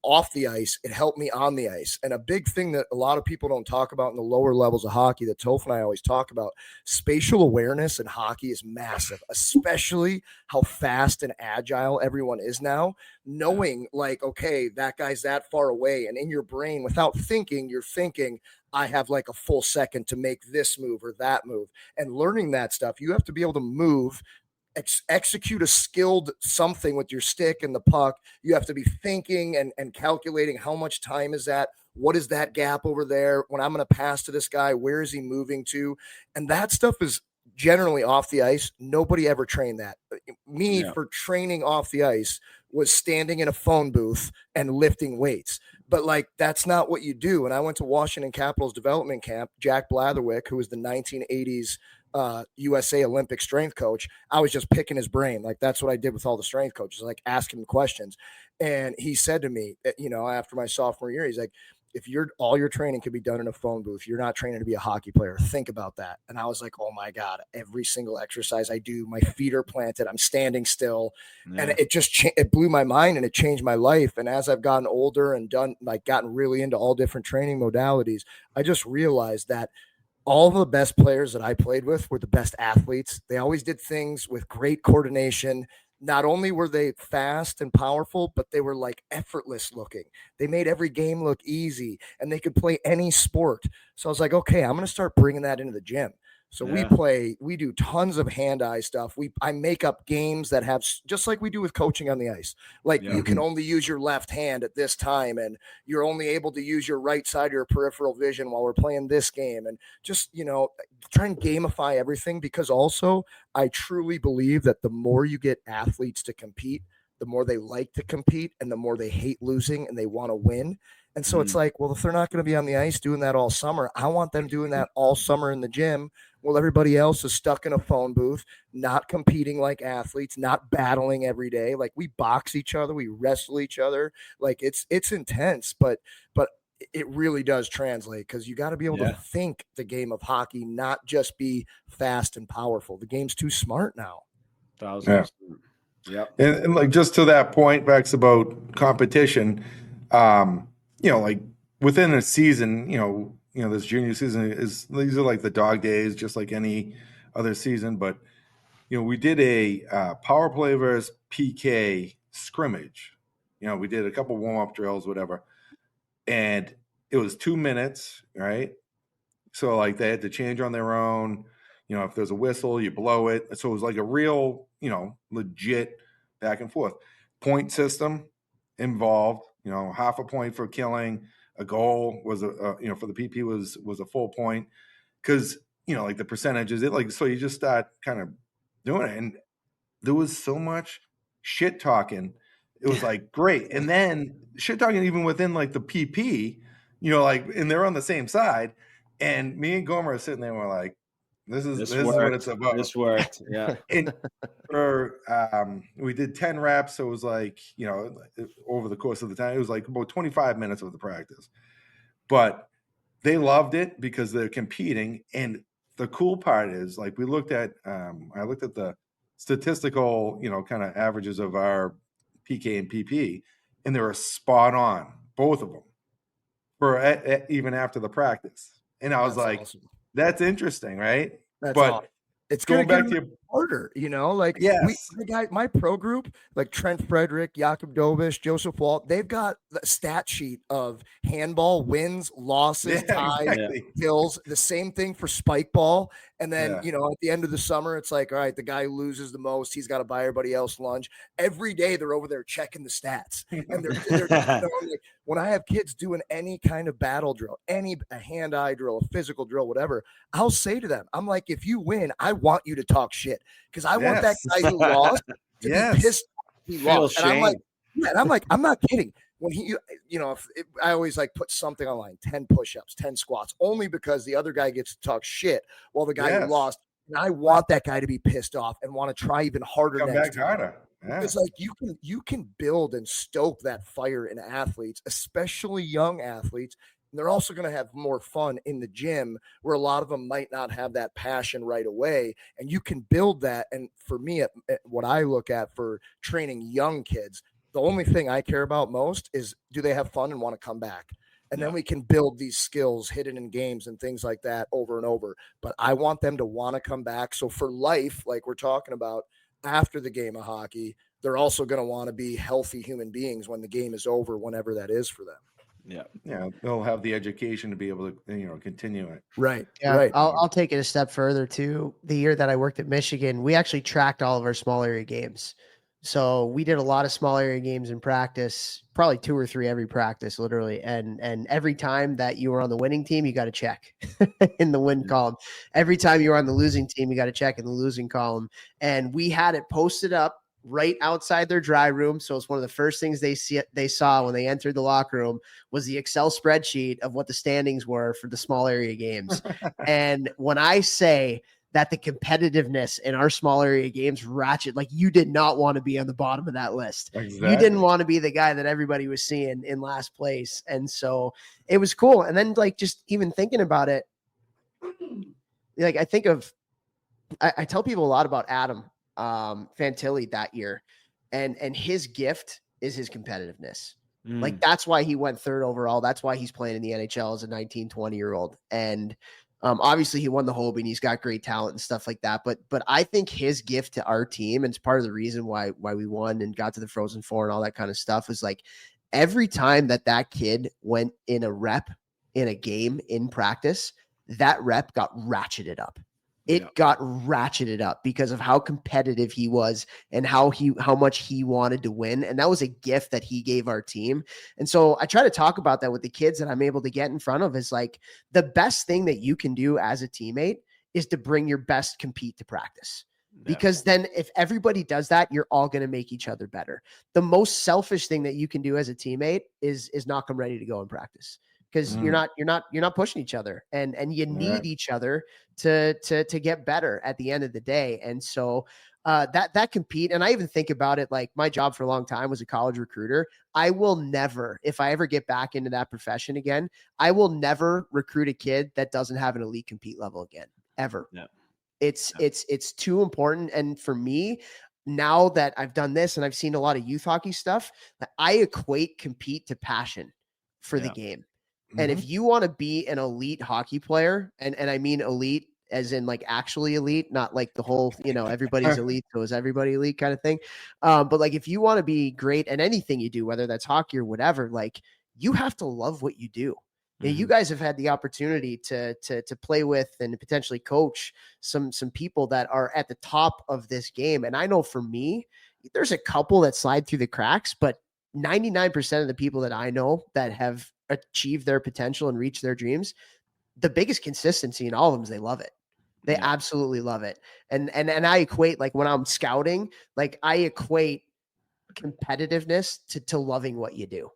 off the ice, it helped me on the ice. And a big thing that a lot of people don't talk about in the lower levels of hockey that Topher and I always talk about, spatial awareness in hockey is massive, especially how fast and agile everyone is now. Knowing like, okay, that guy's that far away, and in your brain, without thinking, you're thinking, I have like a full second to make this move or that move. And learning that stuff, you have to be able to move, execute a skilled something with your stick and the puck. You have to be thinking and calculating how much time is that, What is that gap over there? When I'm going to pass to this guy, where is he moving to? And that stuff is generally off the ice. Nobody ever trained that. Me, for training off the ice, was standing in a phone booth and lifting weights. But like, that's not what you do. And I went to Washington Capitals development camp. Jack Blatherwick, who was the 1980s USA Olympic strength coach, I was just picking his brain. Like, that's what I did with all the strength coaches, like asking him questions. And he said to me, after my sophomore year, he's like, if all your training could be done in a phone booth, you're not training to be a hockey player. Think about that. And I was like, oh my God, every single exercise I do, my feet are planted, I'm standing still. And it just, it blew my mind and it changed my life. And as I've gotten older and gotten really into all different training modalities, I just realized that all the best players that I played with were the best athletes. They always did things with great coordination. Not only were they fast and powerful, but they were like effortless looking. They made every game look easy and they could play any sport. So I was like, okay, I'm going to start bringing that into the gym. So we do tons of hand-eye stuff. I make up games that have, just like we do with coaching on the ice. Like you can only use your left hand at this time, and you're only able to use your right side of your peripheral vision while we're playing this game. And just, try and gamify everything, because also I truly believe that the more you get athletes to compete, the more they like to compete and the more they hate losing and they want to win. And so it's like, well, if they're not going to be on the ice doing that all summer, I want them doing that all summer in the gym. Well, everybody else is stuck in a phone booth, not competing like athletes, not battling every day. Like, we box each other, we wrestle each other. Like, it's intense, but it really does translate, because you got to be able to think the game of hockey, not just be fast and powerful. The game's too smart now. 1,000%. Yeah. And like, just to that point, Vex, about competition, like within a season, this junior season these are like the dog days, just like any other season. But, we did a power play versus PK scrimmage. We did a couple warm-up drills, whatever. And it was 2 minutes, right? So like they had to change on their own. If there's a whistle, you blow it. So it was like a real, legit back and forth. Point system involved, half a point for killing. A goal was for the PP was a full point, because like the percentages, so you just start kind of doing it, and there was so much shit talking. It was like great, and then shit talking even within like the PP, and they're on the same side, and me and Gomer are sitting there and we're like, this is what it's about. This worked, yeah. And we did 10 reps, so it was like, over the course of the time, it was like about 25 minutes of the practice. But they loved it because they're competing. And the cool part is, like, I looked at the statistical, kind of averages of our PK and PP, and they were spot on, both of them, for even after the practice. And I was awesome. That's interesting, right? That's but awesome. It's going back to to harder, like my pro group, like Trent Frederick, Jakob Dovish, Joseph Walt, they've got the stat sheet of handball wins, losses, ties, kills, the same thing for spike ball. And then, at the end of the summer, it's like, all right, the guy who loses the most, he's got to buy everybody else lunch. Every day they're over there checking the stats. And they're like, when I have kids doing any kind of battle drill, a hand-eye drill, a physical drill, whatever, I'll say to them, I'm like, if you win, I want you to talk shit, because I want that guy who lost to be pissed he lost. And I'm like, I'm not kidding. When I always like put something online, 10 push-ups, 10 squats, only because the other guy gets to talk shit while the guy who lost, and I want that guy to be pissed off and want to try even harder. Come back harder. Yeah. It's like you can build and stoke that fire in athletes, especially young athletes. And they're also going to have more fun in the gym, where a lot of them might not have that passion right away. And you can build that. And for me, what I look at for training young kids, the only thing I care about most is, do they have fun and want to come back? And then we can build these skills hidden in games and things like that over and over. But I want them to want to come back. So for life, like we're talking about, after the game of hockey, they're also going to want to be healthy human beings when the game is over, whenever that is for them. Yeah, they'll have the education to be able to, continue it. Right. Yeah, right. I'll take it a step further too. The year that I worked at Michigan, we actually tracked all of our small area games. So we did a lot of small area games in practice, probably 2 or 3 every practice, literally. And every time that you were on the winning team, you got to check in the win column. Every time you were on the losing team, you got to check in the losing column. And we had it posted up right outside their dry room. So it's one of the first things they saw when they entered the locker room was the Excel spreadsheet of what the standings were for the small area games. And when I say that the competitiveness in our small area games ratchet, like you did not want to be on the bottom of that list. Exactly. You didn't want to be the guy that everybody was seeing in last place. And so it was cool. And then like, just even thinking about it, like I think of, I tell people a lot about Adam Fantilli that year, and his gift is his competitiveness. Like that's why he went 3rd overall. That's why he's playing in the NHL as a 19, 20-year-old. And obviously he won the Hobie and he's got great talent and stuff like that. But I think his gift to our team, and it's part of the reason why we won and got to the Frozen Four and all that kind of stuff, was like every time that kid went in a rep in a game in practice, that rep got ratcheted up. It got ratcheted up because of how competitive he was and how much he wanted to win. And that was a gift that he gave our team. And so I try to talk about that with the kids that I'm able to get in front of, is like the best thing that you can do as a teammate is to bring your best compete to practice. Because then if everybody does that, you're all going to make each other better. The most selfish thing that you can do as a teammate is not come ready to go in practice. Because you're not pushing each other, and you need each other to get better at the end of the day. And so that compete, and I even think about it, like my job for a long time was a college recruiter. I will never, if I ever get back into that profession again, I will never recruit a kid that doesn't have an elite compete level again, ever. Yeah. It's too important. And for me, now that I've done this and I've seen a lot of youth hockey stuff, I equate compete to passion for the game. And if you want to be an elite hockey player, and I mean elite as in like actually elite, not like the whole, everybody's elite, so is everybody elite kind of thing. But like if you want to be great at anything you do, whether that's hockey or whatever, like you have to love what you do. You guys have had the opportunity to play with and potentially coach some people that are at the top of this game. And I know for me, there's a couple that slide through the cracks, but 99% of the people that I know that have achieved their potential and reached their dreams, the biggest consistency in all of them is they love it. They absolutely love it. And I equate, like when I'm scouting, like I equate competitiveness to loving what you do.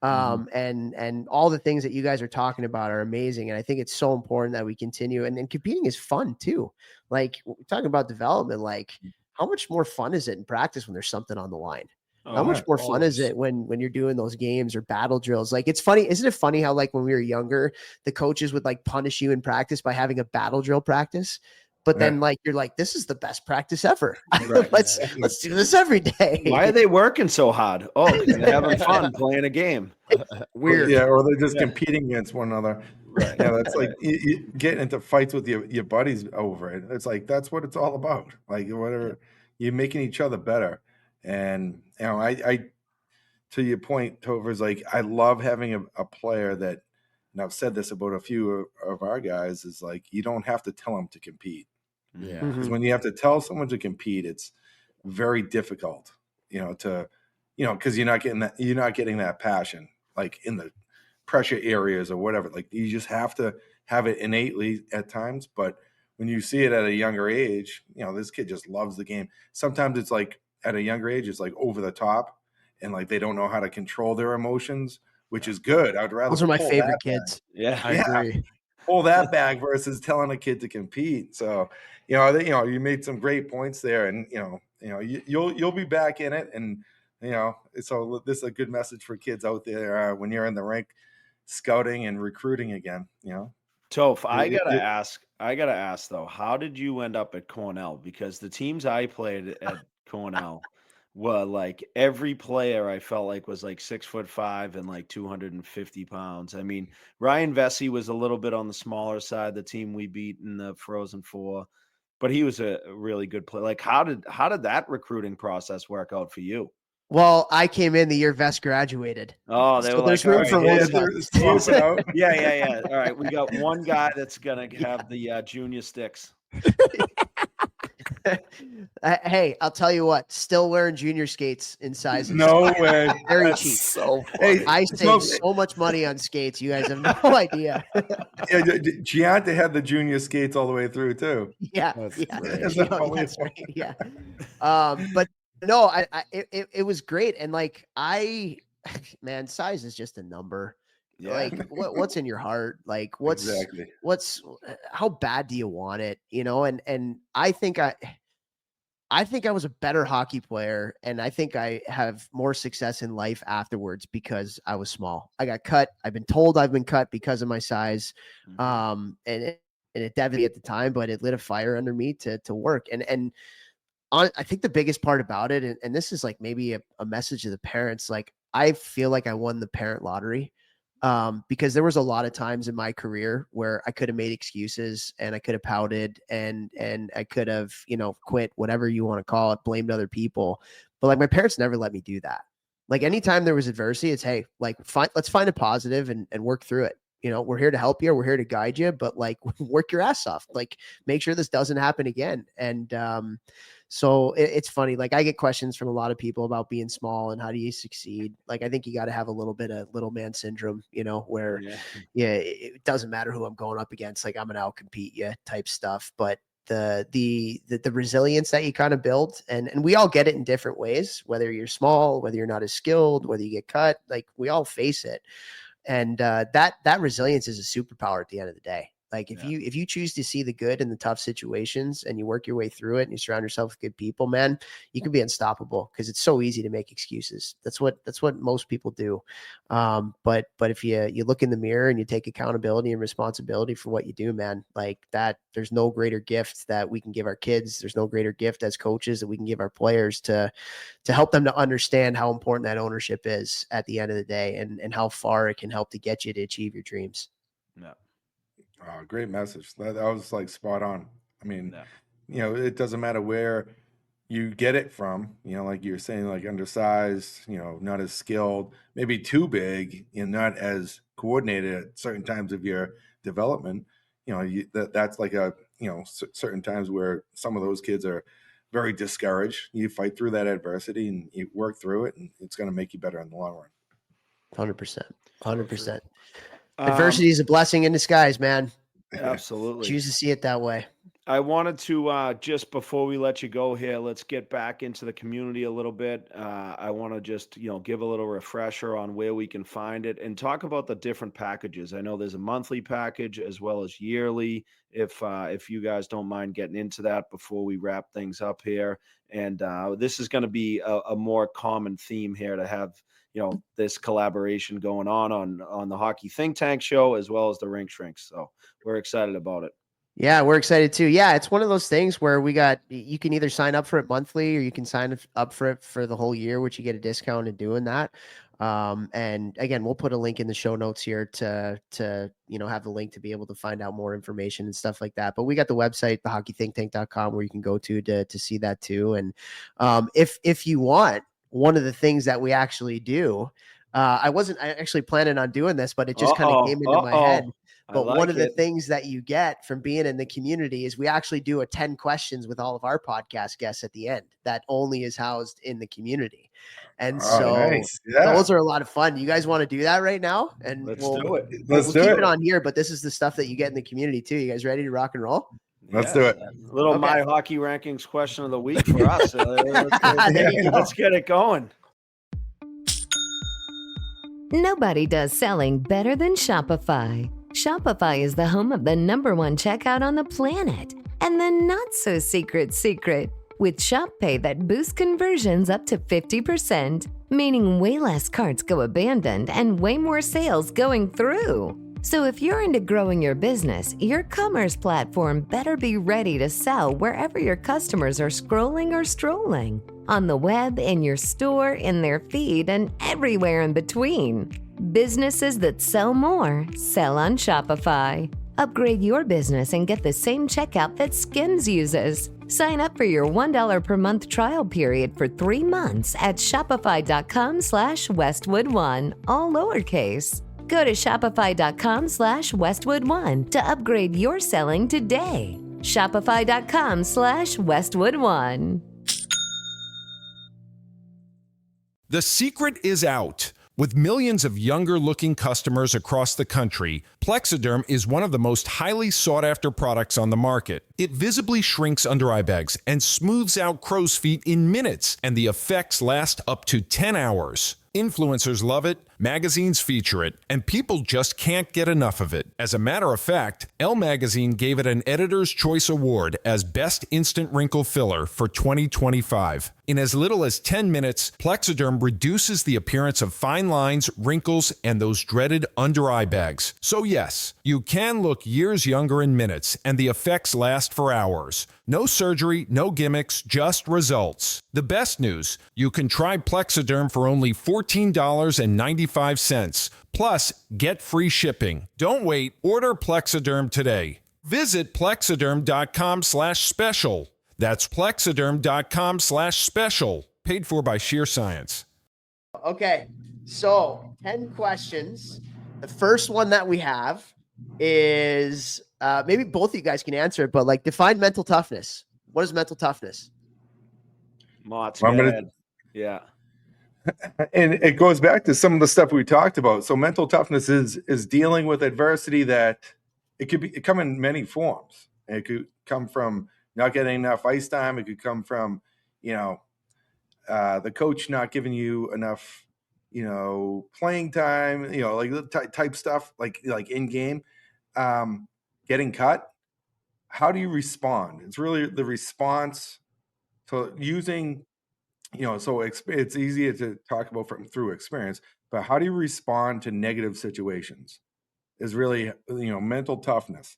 And all the things that you guys are talking about are amazing. And I think it's so important that we continue, and competing is fun too. Like we're talking about development, like how much more fun is it in practice when there's something on the line? How much more fun is it when you're doing those games or battle drills? Like it's funny. Isn't it funny how like when we were younger, the coaches would like punish you in practice by having a battle drill practice? But then like, you're like, this is the best practice ever. Right. let's do this every day. Why are they working so hard? Oh, because they're having fun playing a game. Weird. Yeah. Or they're just competing against one another. Right. Yeah. That's like you getting into fights with your buddies over it. It's like, that's what it's all about. Like whatever, you're making each other better. And, I to your point, Topher, is like, I love having a player that, and I've said this about a few of our guys, is like, you don't have to tell them to compete. Yeah. Because when you have to tell someone to compete, it's very difficult, because you're not getting that passion, like in the pressure areas or whatever. Like you just have to have it innately at times. But when you see it at a younger age, this kid just loves the game. Sometimes it's like, at a younger age, it's like over the top, and like they don't know how to control their emotions, which is good. I'd rather. Those are my favorite kids. Yeah, I agree. Pull that back versus telling a kid to compete. So, you made some great points there, and you'll be back in it, and so this is a good message for kids out there when you're in the rink, scouting and recruiting again. Toph, I gotta ask though, how did you end up at Cornell? Because the teams I played at Cornell were like every player I felt like was like 6'5" and like 250 pounds. I mean, Ryan Vesey was a little bit on the smaller side, the team we beat in the Frozen Four, but he was a really good player. Like how did that recruiting process work out for you? Well, I came in the year Vest graduated. Oh, so there's room for one of us. Yeah. All right, we got one guy that's gonna have the junior sticks. Hey, I'll tell you what, still wearing junior skates in sizes. No way. Very That's cheap. so Hey, funny. I Smoke- save so much money on skates. You guys have no idea. Yeah, Giante had the junior skates all the way through too. Yeah, That's yeah, great. Is that only that's right. Yeah, but no, it was great, and like man, size is just a number. Yeah. Like, what's in your heart? Like, Exactly. how bad do you want it? You know, and I think I was a better hockey player, and I think I have more success in life afterwards because I was small. I got cut. I've been told I've been cut because of my size, and it devastated me at the time, but it lit a fire under me to work. I think the biggest part about it, and this is like maybe a message to the parents, like I feel like I won the parent lottery. Because there was a lot of times in my career where I could have made excuses and I could have pouted and I could have, quit, whatever you want to call it, blamed other people. But like my parents never let me do that. Like anytime there was adversity, it's, hey, like let's find a positive and work through it. We're here to help you. We're here to guide you, but like work your ass off. Like make sure this doesn't happen again. And so it's funny. Like I get questions from a lot of people about being small and how do you succeed? Like I think you got to have a little bit of little man syndrome, where it doesn't matter who I'm going up against. Like I'm gonna outcompete you type stuff. But the resilience that you kind of build, and we all get it in different ways. Whether you're small, whether you're not as skilled, whether you get cut, like we all face it. And that resilience is a superpower at the end of the day. Like if you choose to see the good in the tough situations and you work your way through it and you surround yourself with good people, man, you can be unstoppable because it's so easy to make excuses. That's what most people do. But if you look in the mirror and you take accountability and responsibility for what you do, man, like that, there's no greater gift that we can give our kids. There's no greater gift as coaches that we can give our players to help them to understand how important that ownership is at the end of the day and how far it can help to get you to achieve your dreams. Yeah. Oh, great message. That was like spot on. I mean, it doesn't matter where you get it from, like you're saying, like undersized, not as skilled, maybe too big and not as coordinated at certain times of your development. That's like certain times where some of those kids are very discouraged. You fight through that adversity and you work through it, and it's going to make you better in the long run. 100%. Adversity is a blessing in disguise, man. Absolutely. Choose to see it that way. I wanted to, just before we let you go here, let's get back into the community a little bit. I want to just, give a little refresher on where we can find it and talk about the different packages. I know there's a monthly package as well as yearly. If you guys don't mind getting into that before we wrap things up here. And this is going to be a more common theme here to have, this collaboration going on the Hockey Think Tank show as well as the Rink Shrinks. So we're excited about it. Yeah, we're excited too. Yeah, it's one of those things where you can either sign up for it monthly or you can sign up for it for the whole year, which you get a discount in doing that. And again, we'll put a link in the show notes here to have the link to be able to find out more information and stuff like that. But we got the website, thehockeythinktank.com, where you can go to see that too. And if you want, one of the things that we actually do, I wasn't actually planning on doing this, but it just kind of came into my head. But one of the things that you get from being in the community is we actually do a 10 questions with all of our podcast guests at the end that only is housed in the community. And nice. Yeah. Those are a lot of fun. You guys want to do that right now? And Let's do it. We'll keep it on here, but this is the stuff that you get in the community too. You guys ready to rock and roll? Let's do it. Little My Hockey Rankings question of the week for us. Let's get it going. Nobody does selling better than Shopify. Shopify is the home of the #1 checkout on the planet. And the not-so-secret secret, with Shop Pay that boosts conversions up to 50%, meaning way less carts go abandoned and way more sales going through. So if you're into growing your business, your commerce platform better be ready to sell wherever your customers are scrolling or strolling. On the web, in your store, in their feed, and everywhere in between. Businesses that sell more, sell on Shopify. Upgrade your business and get the same checkout that Skims uses. Sign up for your $1 per month trial period for 3 months at shopify.com/Westwood1, all lowercase. Go to shopify.com/Westwood1 to upgrade your selling today. Shopify.com/Westwood1. The secret is out. With millions of younger-looking customers across the country, Plexiderm is one of the most highly sought-after products on the market. It visibly shrinks under-eye bags and smooths out crow's feet in minutes, and the effects last up to 10 hours. Influencers love it, magazines feature it, and people just can't get enough of it. As a matter of fact, Elle Magazine gave it an Editor's Choice Award as Best Instant Wrinkle Filler for 2025. In as little as 10 minutes, Plexiderm reduces the appearance of fine lines, wrinkles, and those dreaded under-eye bags. So yes, you can look years younger in minutes, and the effects last for hours. No surgery, no gimmicks, just results. The best news, you can try Plexiderm for only $14.95. Plus, get free shipping. Don't wait. Order Plexiderm today. Visit plexiderm.com/special. That's plexiderm.com/special. Paid for by Sheer Science. Okay, so 10 questions. The first one that we have is maybe both of you guys can answer it, but like define mental toughness. What is mental toughness? Mott's Well, I'm go gonna- ahead. Yeah. And it goes back to some of the stuff we talked about. So mental toughness is dealing with adversity that it come in many forms. It could come from not getting enough ice time. It could come from, the coach not giving you enough, playing time, like the type stuff, like in game, getting cut. How do you respond? It's really the response to using, so it's easy to talk about through experience, but how do you respond to negative situations is really, mental toughness.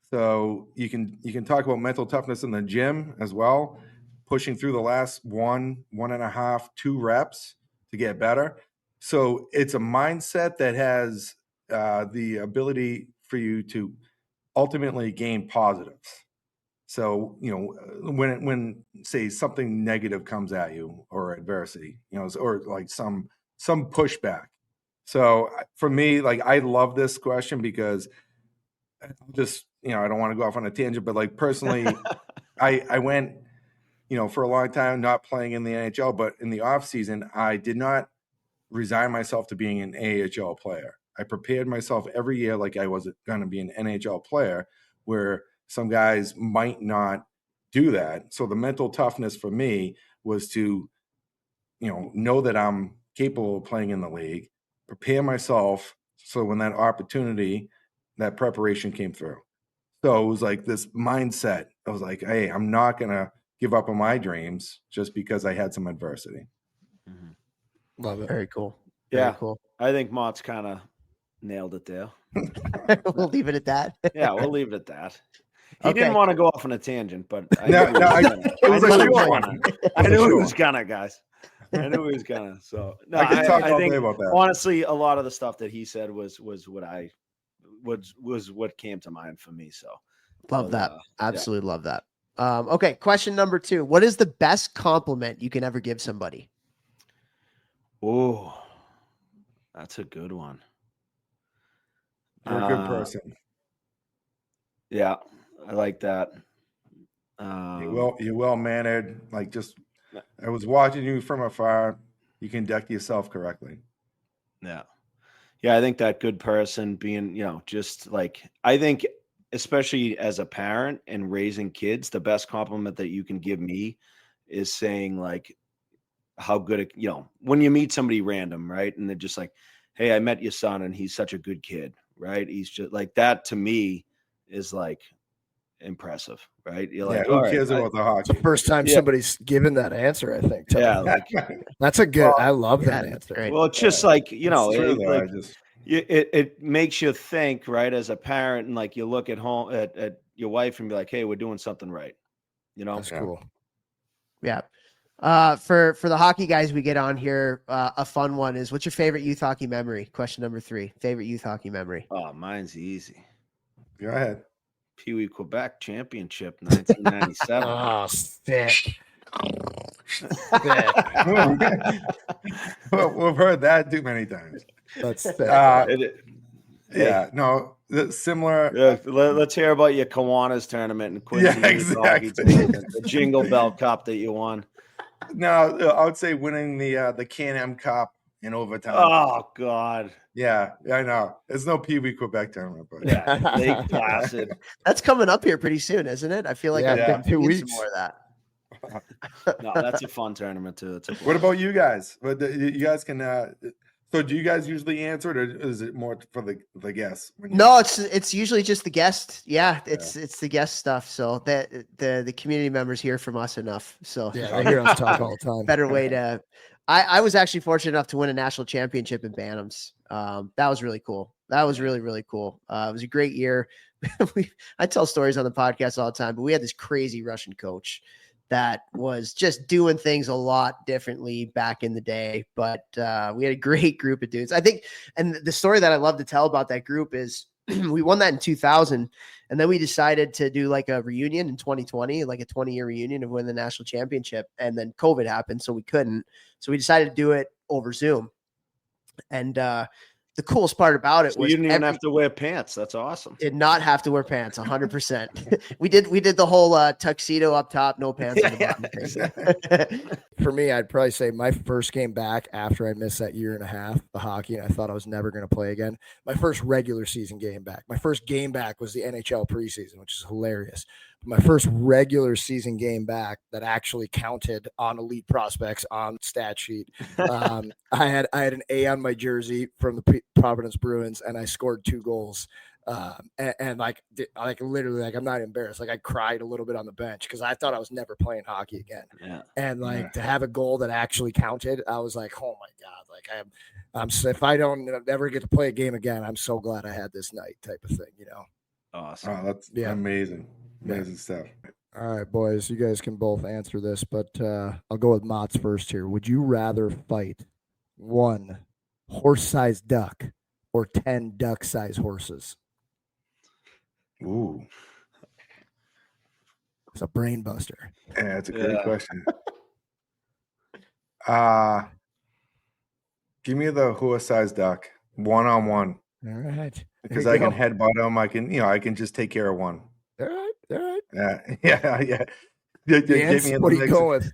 So you can talk about mental toughness in the gym as well, pushing through the last 1.5, 2 reps to get better. So it's a mindset that has the ability for you to ultimately gain positives. So, when say something negative comes at you or adversity, or like some pushback. So for me, like, I love this question because I don't want to go off on a tangent, but like personally, I went, for a long time not playing in the NHL, but in the off season, I did not resign myself to being an AHL player. I prepared myself every year like I was going to be an NHL player, where some guys might not do that. So the mental toughness for me was to, know that I'm capable of playing in the league, prepare myself. So when that opportunity, that preparation came through. So it was like this mindset. I was like, hey, I'm not going to give up on my dreams just because I had some adversity. Love it. Very cool. Yeah. Very cool. I think Mott's kind of nailed it there. We'll leave it at that. Yeah, we'll leave it at that. He Okay. didn't want to go off on a tangent, but I No, knew no, he was I- gonna. it was I a knew he was short one. gonna. I knew he was gonna, guys. I knew he was gonna. So no, I could talk I all think day about that. honestly, a lot of the stuff that he said was what came to mind for me. So Love But, that. yeah. Absolutely love that. Okay, question number 2. What is the best compliment you can ever give somebody? oh, that's a good one. You're a good Uh, person. Yeah, I like that. You're well mannered. Like, just, I was watching you from afar. You conduct yourself correctly. Yeah. Yeah, I think that good person being, just like, I think especially as a parent and raising kids, the best compliment that you can give me is saying like how good it, when you meet somebody random, right? And they're just like, hey, I met your son and he's such a good kid, right? He's just like, that to me is like impressive, right? You're like, Who all right, cares about the hockey? First time Yeah. somebody's given that answer, I think. Topher. yeah, like, That's a good. I love Yeah, that that's answer. great. well, it's just like, It's true, though. like, it makes you think, right, as a parent, and like you look at home at your wife and be like, hey, we're doing something right, That's cool. Yeah. For the hockey guys we get on here, a fun one is, what's your favorite youth hockey memory? Question number 3. Favorite youth hockey memory. Oh, mine's easy. Go ahead. Pee Wee Quebec Championship, 1997. Oh, sick. Well, we've heard that too many times. That's sick. Uh, It- Yeah, no, similar. Yeah, let's hear about your Kiwanis tournament and Quincy Yeah, Youth Hockey exactly. tournament, the Jingle Bell Cup that you won. No, I would say winning the Can-Am Cup in overtime. Oh God. Yeah, I know. It's no Pee Wee Quebec tournament, but Yeah, Lake Placid. That's coming up here pretty soon, isn't it? I feel like Yeah, I've yeah. been 2 seeing weeks. some more of that. No, that's a fun tournament too. It's a What about you guys? But you guys can. So do you guys usually answer it, or is it more for the guests? No, it's usually just the guest. Yeah, it's the guest stuff. So that the community members hear from us enough. So Yeah, they hear us talk all the time. better way to. I was actually fortunate enough to win a national championship in Bantams. That was really cool. That was really, really cool. It was a great year. I tell stories on the podcast all the time, but we had this crazy Russian coach that was just doing things a lot differently back in the day. But we had a great group of dudes. I think, and the story that I love to tell about that group is we won that in 2000. And then we decided to do like a reunion in 2020, like a 20-year reunion of winning the national championship. And then COVID happened, so we couldn't. So we decided to do it over Zoom. And the coolest part about it So was you didn't even have to wear pants. That's awesome. did not have to wear pants 100%. we did the whole tuxedo up top, no pants on the bottom thing. For me, I'd probably say my first game back after I missed that year and a half of hockey, and I thought I was never going to play again. My first regular season game back. My first game back was the NHL preseason, which is hilarious. My first regular season game back that actually counted on elite prospects on stat sheet. I had an A on my jersey from the Providence Bruins, and I scored 2 goals. And like literally, like, I'm not embarrassed. Like, I cried a little bit on the bench because I thought I was never playing hockey again. Yeah. And like to have a goal that actually counted, I was like, oh my God, like I'm if I don't ever get to play a game again, I'm so glad I had this night type of thing, you know? Awesome. Oh, that's amazing. Amazing stuff. All right, boys, you guys can both answer this, but I'll go with Mott's first here. Would you rather fight 1 horse-sized duck or 10 duck-sized horses? Ooh, It's a brain buster. yeah, that's a great question. Give me the horse-sized duck, 1-on-1, All right. because I can headbutt them. I can just take care of one. All right. Yeah. Get me in What the are you mix. going with?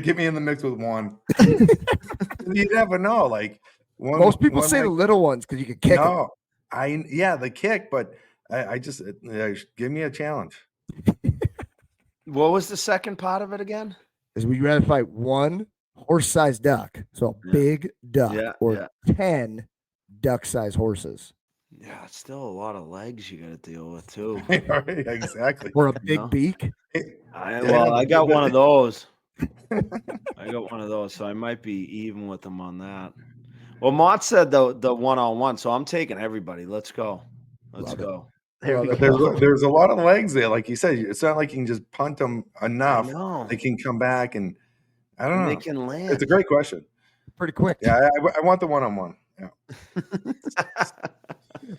Get me in the mix with one. You never know. Like Most people say the little ones because you can kick them. No, the kick, but I just give me a challenge. What was the second part of it again? Is would you rather fight 1 horse-sized duck, so a big duck, or 10 duck-sized horses? Yeah, it's still a lot of legs you got to deal with too. Exactly. Or a big beak? I got one of those. So I might be even with them on that. Well, Mott said the 1-on-1, so I'm taking everybody. Let's go. Let's go. There we But go. there's a lot of legs there, like you said. It's not like you can just punt them enough. No. They can come back, and I don't know. They can land. It's a great question. Pretty quick. Yeah, I want the 1-on-1. Yeah.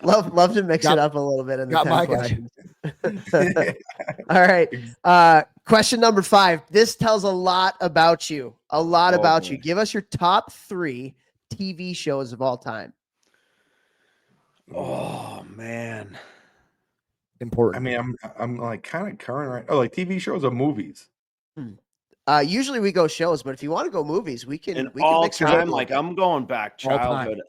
Love to mix it up a little bit in the Got 10 my guy. questions. All right. Question number 5. This tells a lot about you. You. Give us your top 3 TV shows of all time. Oh man. Important. I mean, I'm like kind of current, right? Oh, like TV shows or movies? Usually we go shows, but if you want to go movies, we can. In We all can mix it up a time, little like bit. I'm going back All time. childhood.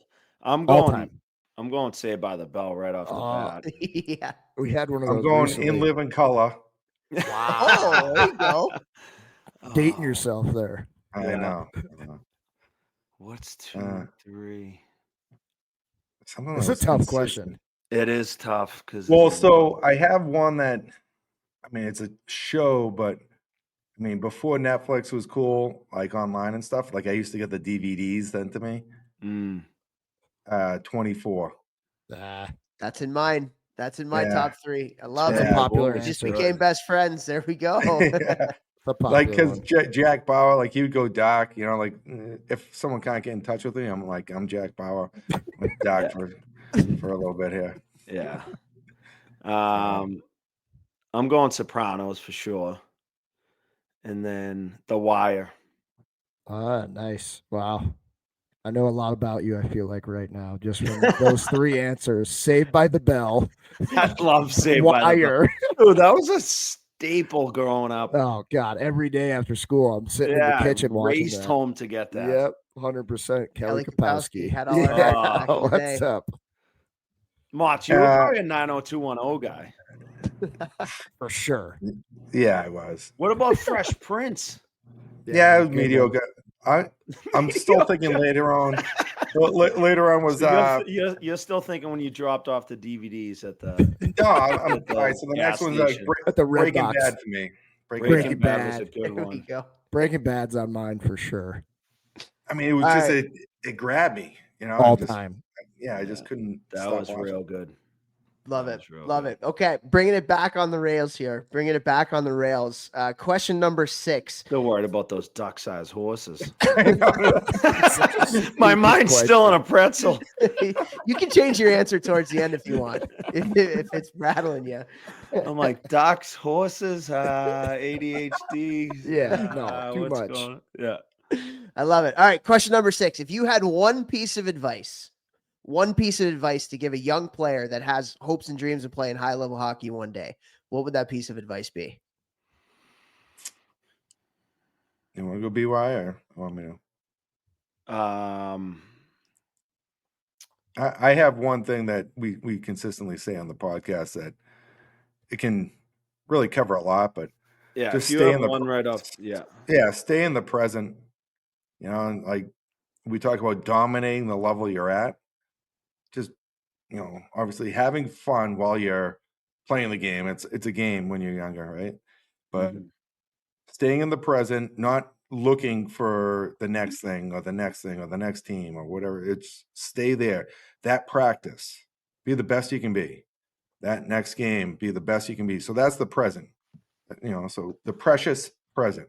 All time. I'm going Saved by the Bell right off the bat. Yeah. We had one of those. I'm going recently. In Living Color. Oh, there you go. Dating yourself there. I know. What's 2, 3? Something It's that a was tough consistent. question. It is tough because. Well, so I have one that, I mean, it's a show, but I mean, before Netflix was cool, like online and stuff, like I used to get the DVDs sent to me. 24. That's in mine. That's in my top 3. I love That's it. a popular We just answer. became best friends. There we go. Yeah. The Like, popular because one. Jack Bauer, like he would go dark, like if someone can't get in touch with me, I'm like, I'm Jack Bauer. Went dark for a little bit here. Yeah. I'm going Sopranos for sure. And then The Wire. Ah, nice. Wow. I know a lot about you, I feel like, right now, just from those three answers. Saved by the Bell. I love Saved by the Wire. Bell. Dude, that was a staple growing up. Oh, God. Every day after school, I'm sitting in the kitchen watching raced that. home to get that. Yep, 100%. Kelly Kapowski. had all our back in the What's day. up? Mott, you were probably a 90210 guy. For sure. Yeah, I was. What about Fresh Prince? Yeah, it was mediocre. I'm still thinking later on. Well, later on was So you're still thinking when you dropped off the DVDs at the no. I'm at the all right. So the next gas one's station. At the Red Breaking Box. Bad for me. Breaking Bad was a Bad. good There we one. go. Breaking Bad's on mine for sure. I mean, it was All just right. it grabbed me. You know, All I just, time. Yeah, I just couldn't. That stop was watching. real good. Love That it. was real Love good. it. Okay. Bringing it back on the rails here. Bringing it back on the rails. Question number 6. Still worried about those duck-sized horses. My My mind's still in a pretzel. You can change your answer towards the end if you want, if it's rattling you. I'm like, ducks, horses, ADHD. Yeah, no, too what's much. going on? Yeah. I love it. All right. Question number 6. If you had one piece of advice to give a young player that has hopes and dreams of playing high level hockey one day, what would that piece of advice be? You want to go BY or want me to? I have one thing that we consistently say on the podcast that it can really cover a lot, but Yeah. just If you stay have in the one right up. Yeah. yeah, stay in the present. You know, and like we talk about dominating the level you're at. Just, you know, obviously having fun while you're playing the game. It's a game when you're younger, right? But staying in the present, not looking for the next thing or the next thing or the next team or whatever. It's stay there. That practice, be the best you can be. That next game, be the best you can be. So that's the present. You know, so the precious present.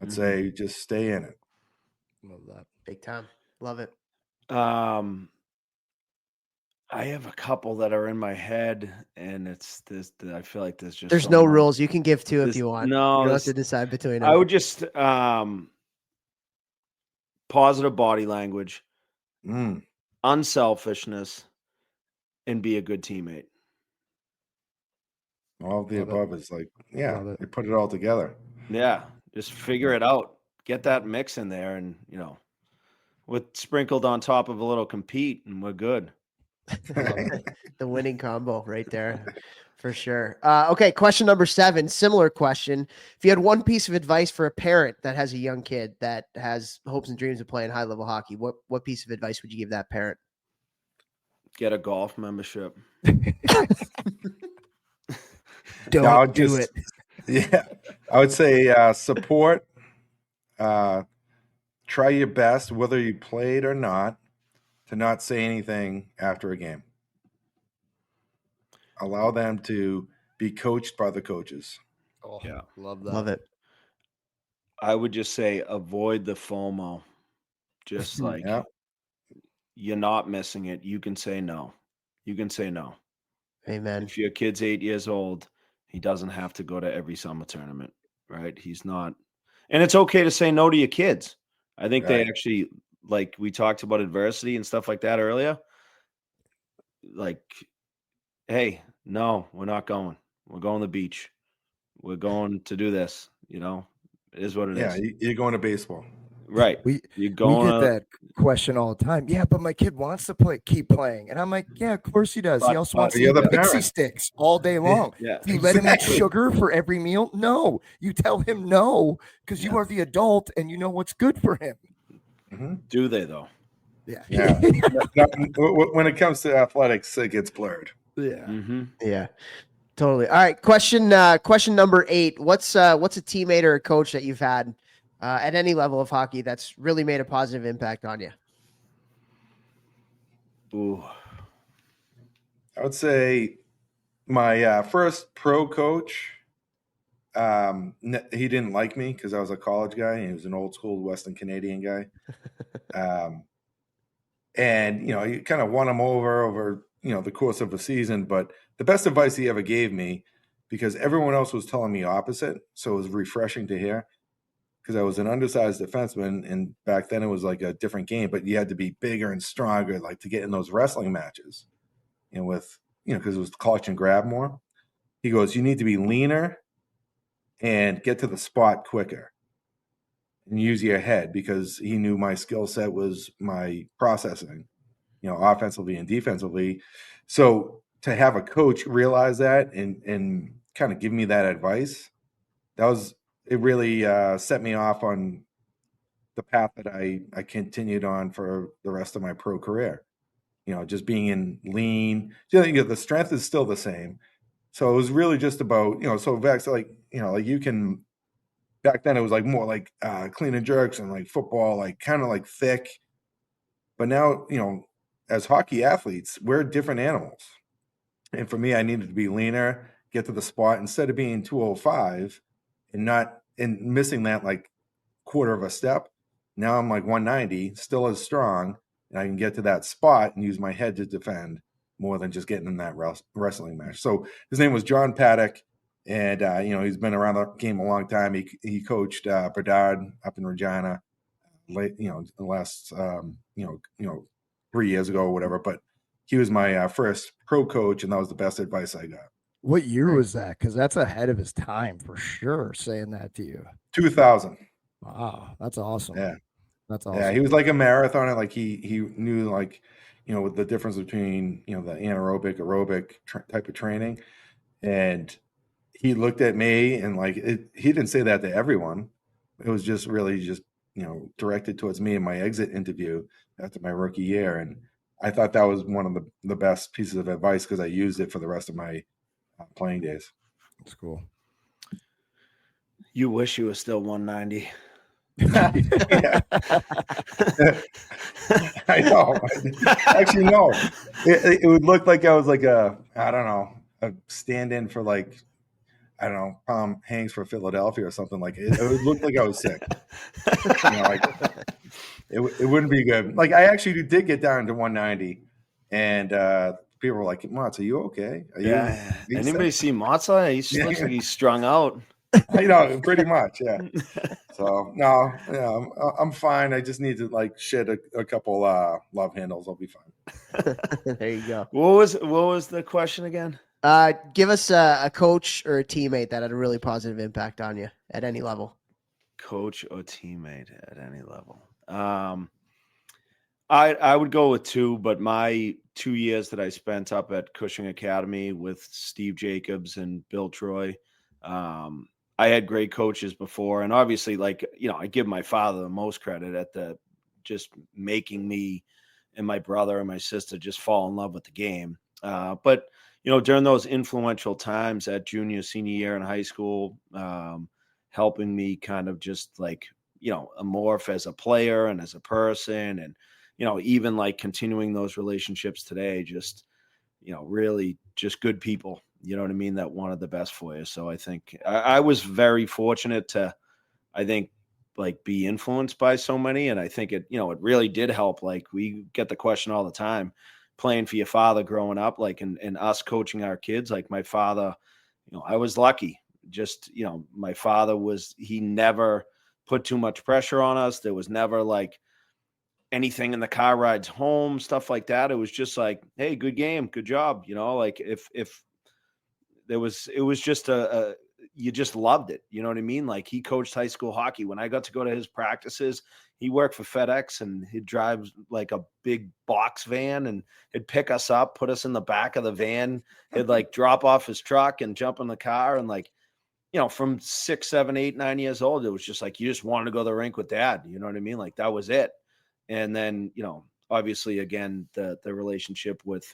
I'd say just stay in it. Love that. Big time. Love it. I have a couple that are in my head, and it's this. I feel like there's There's so no much. rules. You can give 2 if This- you want. no, you don't this- have to decide between them. I would just positive body language, unselfishness, and be a good teammate. All of the Love it. above is like, yeah, Love it. they put it all together. Yeah, just figure it out. Get that mix in there, and with sprinkled on top of a little compete, and we're good. The winning combo right there. For sure. Okay, question number 7, similar question. If you had one piece of advice for a parent that has a young kid that has hopes and dreams of playing high level hockey, what piece of advice would you give that parent? Get a golf membership. Don't do it. Yeah, I would say support. Try your best, whether you played or not, to not say anything after a game. Allow them to be coached by the coaches. Oh, Yeah. love that. Love it. I would just say avoid the FOMO. Just like Yeah. you're not missing it. You can say no. You can say no. Amen. If your kid's 8 years old, he doesn't have to go to every summer tournament, right? He's not. And it's okay to say no to your kids. I think they Right. actually, like we talked about adversity and stuff like that earlier. Like, hey, no, we're not going. We're going to the beach. We're going to do this. It is what it Yeah, is. you're going to baseball. Right. We You're we going get that question all the time. Yeah, but my kid wants to keep playing. And I'm like, yeah, of course he does. He But- also but wants to you're eat the pixie parent. sticks all day long. Yeah. Do you let him eat Exactly. sugar for every meal? No. You tell him no because you Yeah. are the adult and you know what's good for him. Do they, though? Yeah. Yeah. When it comes to athletics, it gets blurred. Yeah. Mm-hmm. Yeah. Totally. All right. Question number 8. What's a teammate or a coach that you've had at any level of hockey that's really made a positive impact on you? Ooh. I would say my first pro coach, he didn't like me because I was a college guy and he was an old school Western Canadian guy. And, you kind of won him over, the course of a season. But the best advice he ever gave me, because everyone else was telling me opposite, so it was refreshing to hear. because I was an undersized defenseman, and back then it was like a different game, but you had to be bigger and stronger, like to get in those wrestling matches. And with, because it was clutch and grab more. He goes, you need to be leaner and get to the spot quicker and use your head, because he knew my skill set was my processing, offensively and defensively. So to have a coach realize that and kind of give me that advice, it really set me off on the path that I continued on for the rest of my pro career. Just being in lean, the strength is still the same. So it was really just about, so Vex, like you can, back then it was like more like clean and jerks and like football, like kind of like thick. But now, as hockey athletes, we're different animals. And for me, I needed to be leaner, get to the spot instead of being 205 and missing that like quarter of a step. Now I'm like 190, still as strong, and I can get to that spot and use my head to defend more than just getting in that wrestling match. So his name was John Paddock, and he's been around the game a long time. He coached Bedard up in Regina, the last 3 years ago or whatever. But he was my first pro coach, and that was the best advice I got. What year was that? Because that's ahead of his time for sure, saying that to you. 2000. Wow, that's awesome. Yeah. That's awesome. Yeah, he was like a marathoner. Like he knew like, the difference between, the anaerobic, aerobic type of training. And he looked at me and like, he didn't say that to everyone. It was just really just, directed towards me in my exit interview after my rookie year. And I thought that was one of the best pieces of advice, because I used it for the rest of my playing days. That's cool. You wish you were still 190. I know. Actually, no. It would look like I was like a stand-in for like, I don't know, Tom Hanks for Philadelphia or something. Like it would look like I was sick. It wouldn't be good. Like I actually did get down to 190, and people were like, "Motz, are you okay? Are you Anybody see Motza? He just looks like he's strung out." Pretty much, yeah. So no, I'm fine. I just need to like shed a couple love handles. I'll be fine. There you go. What was the question again? Give us a coach or a teammate that had a really positive impact on you at any level. Coach or teammate at any level. I would go with two, but my 2 years that I spent up at Cushing Academy with Steve Jacobs and Bill Troy, I had great coaches before, and obviously, like, I give my father the most credit at just making me and my brother and my sister just fall in love with the game. But during those influential times at junior, senior year in high school, helping me kind of just like, morph as a player and as a person, and even like continuing those relationships today, just really just good people. You know what I mean? That wanted the best for you. So I think I was very fortunate to, like be influenced by so many. And I think it really did help. Like we get the question all the time, playing for your father growing up, like, and us coaching our kids. Like my father, I was lucky. Just, my father he never put too much pressure on us. There was never like anything in the car rides home, stuff like that. It was just like, hey, good game, good job. Like if it was just you just loved it. You know what I mean? Like he coached high school hockey. When I got to go to his practices, he worked for FedEx, and he'd drive like a big box van and he'd pick us up, put us in the back of the van. He'd like drop off his truck and jump in the car. And like, from 6, 7, 8, 9 years old, it was just like, you just wanted to go to the rink with dad. You know what I mean? Like that was it. And then, obviously again, the relationship with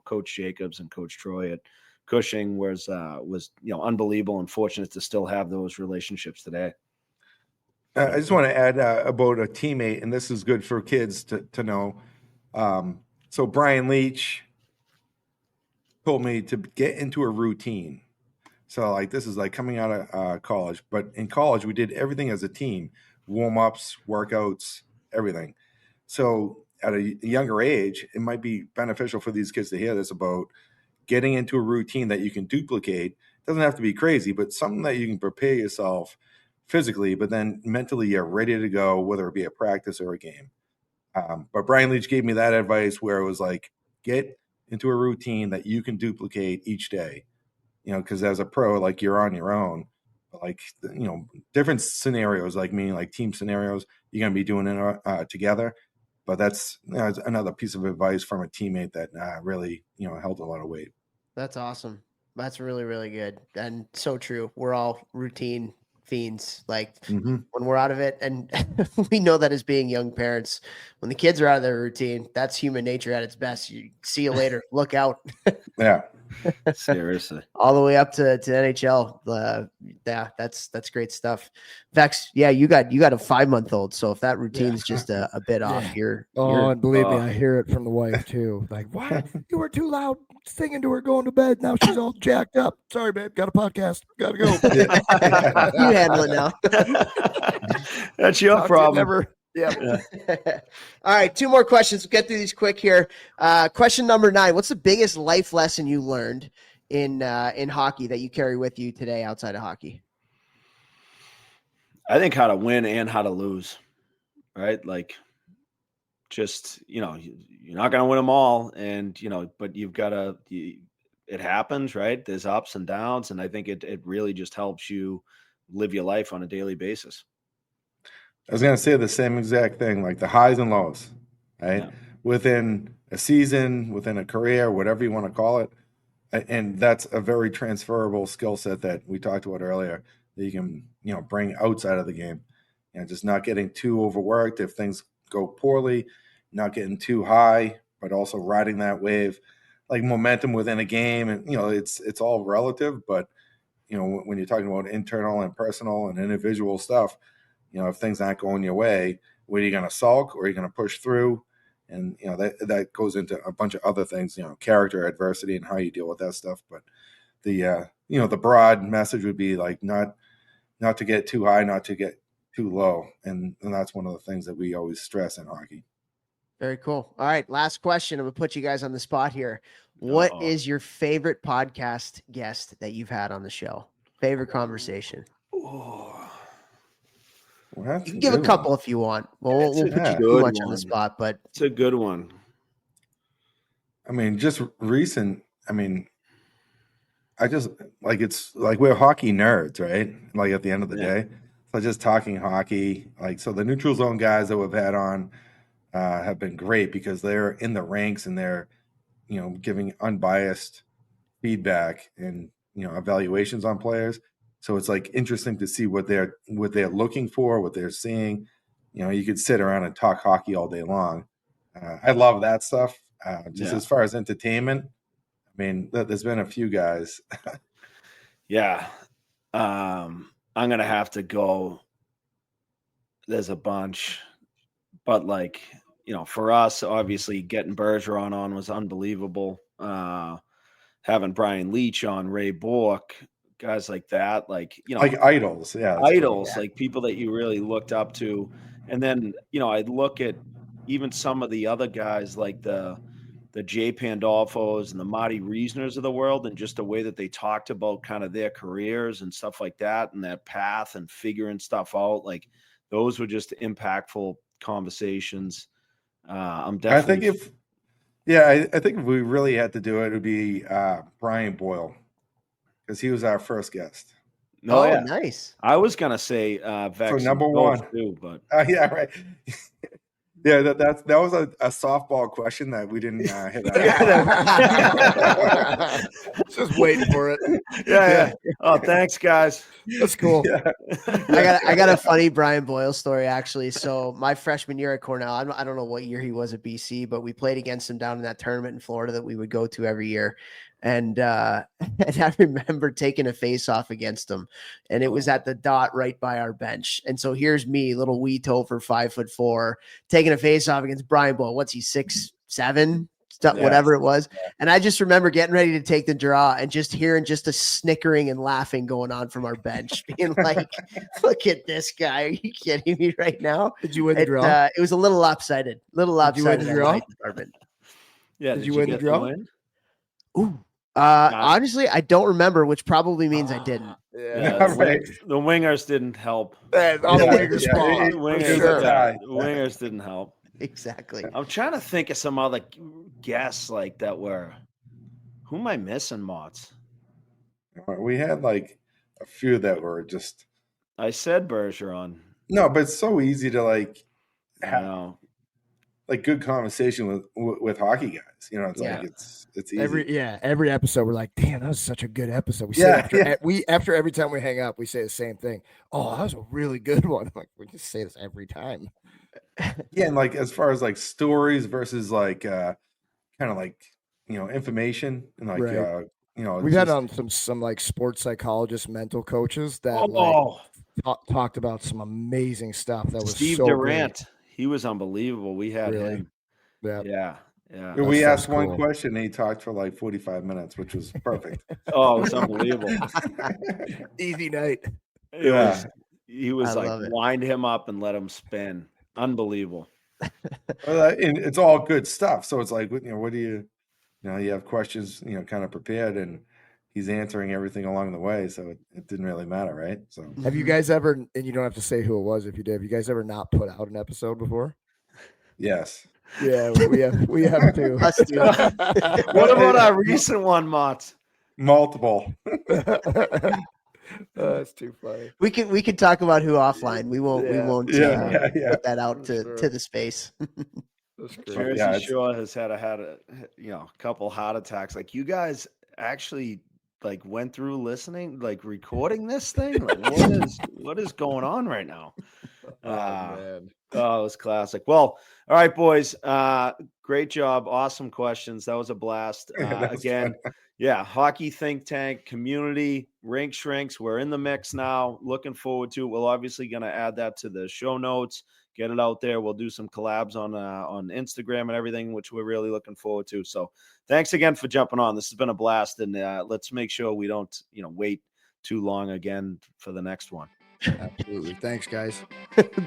Coach Jacobs and Coach Troy at Cushing was unbelievable, and fortunate to still have those relationships today. I just want to add about a teammate, and this is good for kids to know. So Brian Leach told me to get into a routine. So like this is like coming out of college, but in college we did everything as a team: warm-ups, workouts, everything. So at a younger age, it might be beneficial for these kids to hear this about getting into a routine that you can duplicate. It doesn't have to be crazy, but something that you can prepare yourself physically, but then mentally you're ready to go, whether it be a practice or a game. But Brian Leach gave me that advice where it was like, get into a routine that you can duplicate each day, because as a pro, like you're on your own, but like, different scenarios, like meaning like team scenarios, you're going to be doing it together. But that's another piece of advice from a teammate that really, held a lot of weight. That's awesome. That's really, really good. And so true. We're all routine fiends. Like Mm-hmm. when we're out of it, and we know that as being young parents, when the kids are out of their routine, that's human nature at its best. You see you later. Look out. Yeah. Seriously. All the way up to NHL. Yeah, that's great stuff. Vex, yeah, you got a 5-month-old. So if that routine's just a bit off, you're and believe me, I hear it from the wife too. Like, what? You were too loud singing to her going to bed. Now she's all jacked up. Sorry, babe. Got a podcast. Gotta go. you handle it now. That's your problem. Yeah. All right, 2 more questions. We'll get through these quick here. Question number 9. What's the biggest life lesson you learned in hockey that you carry with you today outside of hockey? I think how to win and how to lose, right? Like, just, you're not going to win them all. And, but you've got to, it happens, right? There's ups and downs. And I think it really just helps you live your life on a daily basis. I was going to say the same exact thing, like the highs and lows, right? Yeah. Within a season, within a career, whatever you want to call it. And that's a very transferable skill set that we talked about earlier that you can, bring outside of the game. Just not getting too overworked if things go poorly, not getting too high, but also riding that wave, like momentum within a game. And, it's all relative, but, when you're talking about internal and personal and individual stuff, if things aren't going your way, where are you going to sulk or are you going to push through? And, that goes into a bunch of other things, character, adversity, and how you deal with that stuff. But the broad message would be like, not to get too high, not to get too low. And that's one of the things that we always stress in hockey. Very cool. All right. Last question. I'm going to put you guys on the spot here. What is your favorite podcast guest that you've had on the show? Favorite conversation? Well, you can give a couple if you want. We'll put you too much on the spot, but it's a good one. I mean, just recent. I mean, I just like, it's like we're hockey nerds, right? Like at the end of the day, so just talking hockey. Like, so the neutral zone guys that we've had on have been great because they're in the ranks and they're, giving unbiased feedback and evaluations on players. So it's like interesting to see what they're looking for, what they're seeing. You could sit around and talk hockey all day long. I love that stuff. As far as entertainment, I mean, there's been a few guys. Yeah. I'm going to have to go. There's a bunch, but like, for us, obviously getting Bergeron on was unbelievable. Having Brian Leach on, Ray Bourque, guys like that, like, like idols. Yeah. Idols, like people that you really looked up to. And then, I'd look at even some of the other guys like the Jay Pandolfos and the Marty Reisners of the world, and just the way that they talked about kind of their careers and stuff like that and that path and figuring stuff out. Like those were just impactful conversations. I'm definitely. I think if we really had to do it, it would be Brian Boyle because he was our first guest. No, yeah. Nice. I was gonna say Vex. So number one, too, but yeah, right. Yeah, that was a softball question that we didn't hit. Just waiting for it. Yeah. Oh, thanks, guys. That's cool. Yeah. I got a funny Brian Boyle story actually. So my freshman year at Cornell, I don't know what year he was at BC, but we played against him down in that tournament in Florida that we would go to every year. And I remember taking a face off against him, and it was at the dot right by our bench. And so here's me, little wee Topher, 5'4", taking a face off against Brian Boyle. What's he, 6'7"? Whatever it was. And I just remember getting ready to take the draw and just hearing just a snickering and laughing going on from our bench, being like, look at this guy. Are you kidding me right now? Did you win the draw? It was a little lopsided. Did you win the draw? Yeah. Did you win the draw? Ooh, Honestly, I don't remember, which probably means I didn't. Yeah, Right. the wingers didn't help. On the winger spot. The wingers, sure. the wingers didn't help. Exactly. I'm trying to think of some other guests like that were. Who am I missing, Mott's? We had like a few that were just I said Bergeron. no, but it's so easy to like I have know. like good conversation with hockey guys. You know, it's Yeah. like it's easy. Every episode we're like, damn, that was such a good episode. We Yeah, say after every time we hang up, we say the same thing. Oh, that was a really good one. Like we just say this every time. Yeah, and like as far as like stories versus like kind of like information and like Right. it's We've had just- some like sports psychologists, mental coaches that Oh, talked about some amazing stuff. That was Steve so Durant. He was unbelievable. We had Really? him. Great. Yeah. Yeah. we That asked stuff's one cool. question and he talked for like 45 minutes, which was perfect. Oh, it was unbelievable. Easy night. It was. He was I like love it. wind him up and let him spin. Unbelievable. And it's all good stuff. So it's like, what do you have questions, kind of prepared, and he's answering everything along the way. So it didn't really matter, right? So Have you guys ever, and you don't have to say who it was if you did, have you guys ever not put out an episode before? yes. Yeah, we have to. Us too. What about our recent one, Mott? Multiple. That's too funny. We can talk about who offline. We won't Yeah. put that out For to sure. the space. That's great. Jersey Yeah, it's- Shore has had a couple heart attacks. Like, you guys actually like went through listening, like recording this thing. Like, what is going on right now? Man. Oh, it was classic. Well, all right, boys. Great job. Awesome questions. That was a blast. That was Again, fun. yeah, hockey think tank community, Rink Shrinks. We're in the mix now. Looking forward to it. We're obviously going to add that to the show notes. Get it out there. We'll do some collabs on Instagram and everything, which we're really looking forward to. So, thanks again for jumping on. This has been a blast, and let's make sure we don't wait too long again for the next one. Absolutely. Thanks, guys.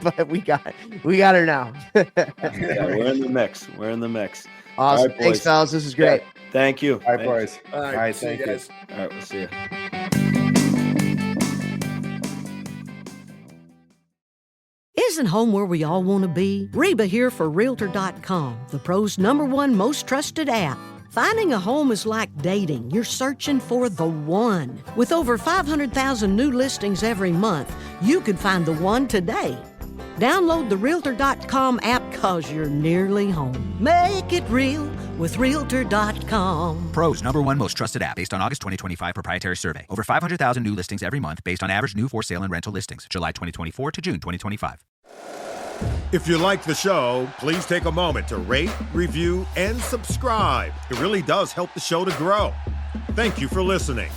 But we got her now. Yeah, we're in the mix. We're in the mix. Awesome. All right, Thanks, boys. fellas. This is great. Thank you. All right, Thanks. boys. All All right, right, see you thank you. guys. All right, we'll see you. Isn't home where we all want to be? Reba here for Realtor.com, the pros' #1 most trusted app. Finding a home is like dating. You're searching for the one. With over 500,000 new listings every month, you could find the one today. Download the Realtor.com app because you're nearly home. Make it real with Realtor.com. Pros #1 most trusted app based on August 2025 proprietary survey. Over 500,000 new listings every month based on average new for sale and rental listings. July 2024 to June 2025. If you like the show, please take a moment to rate, review, and subscribe. It really does help the show to grow. Thank you for listening.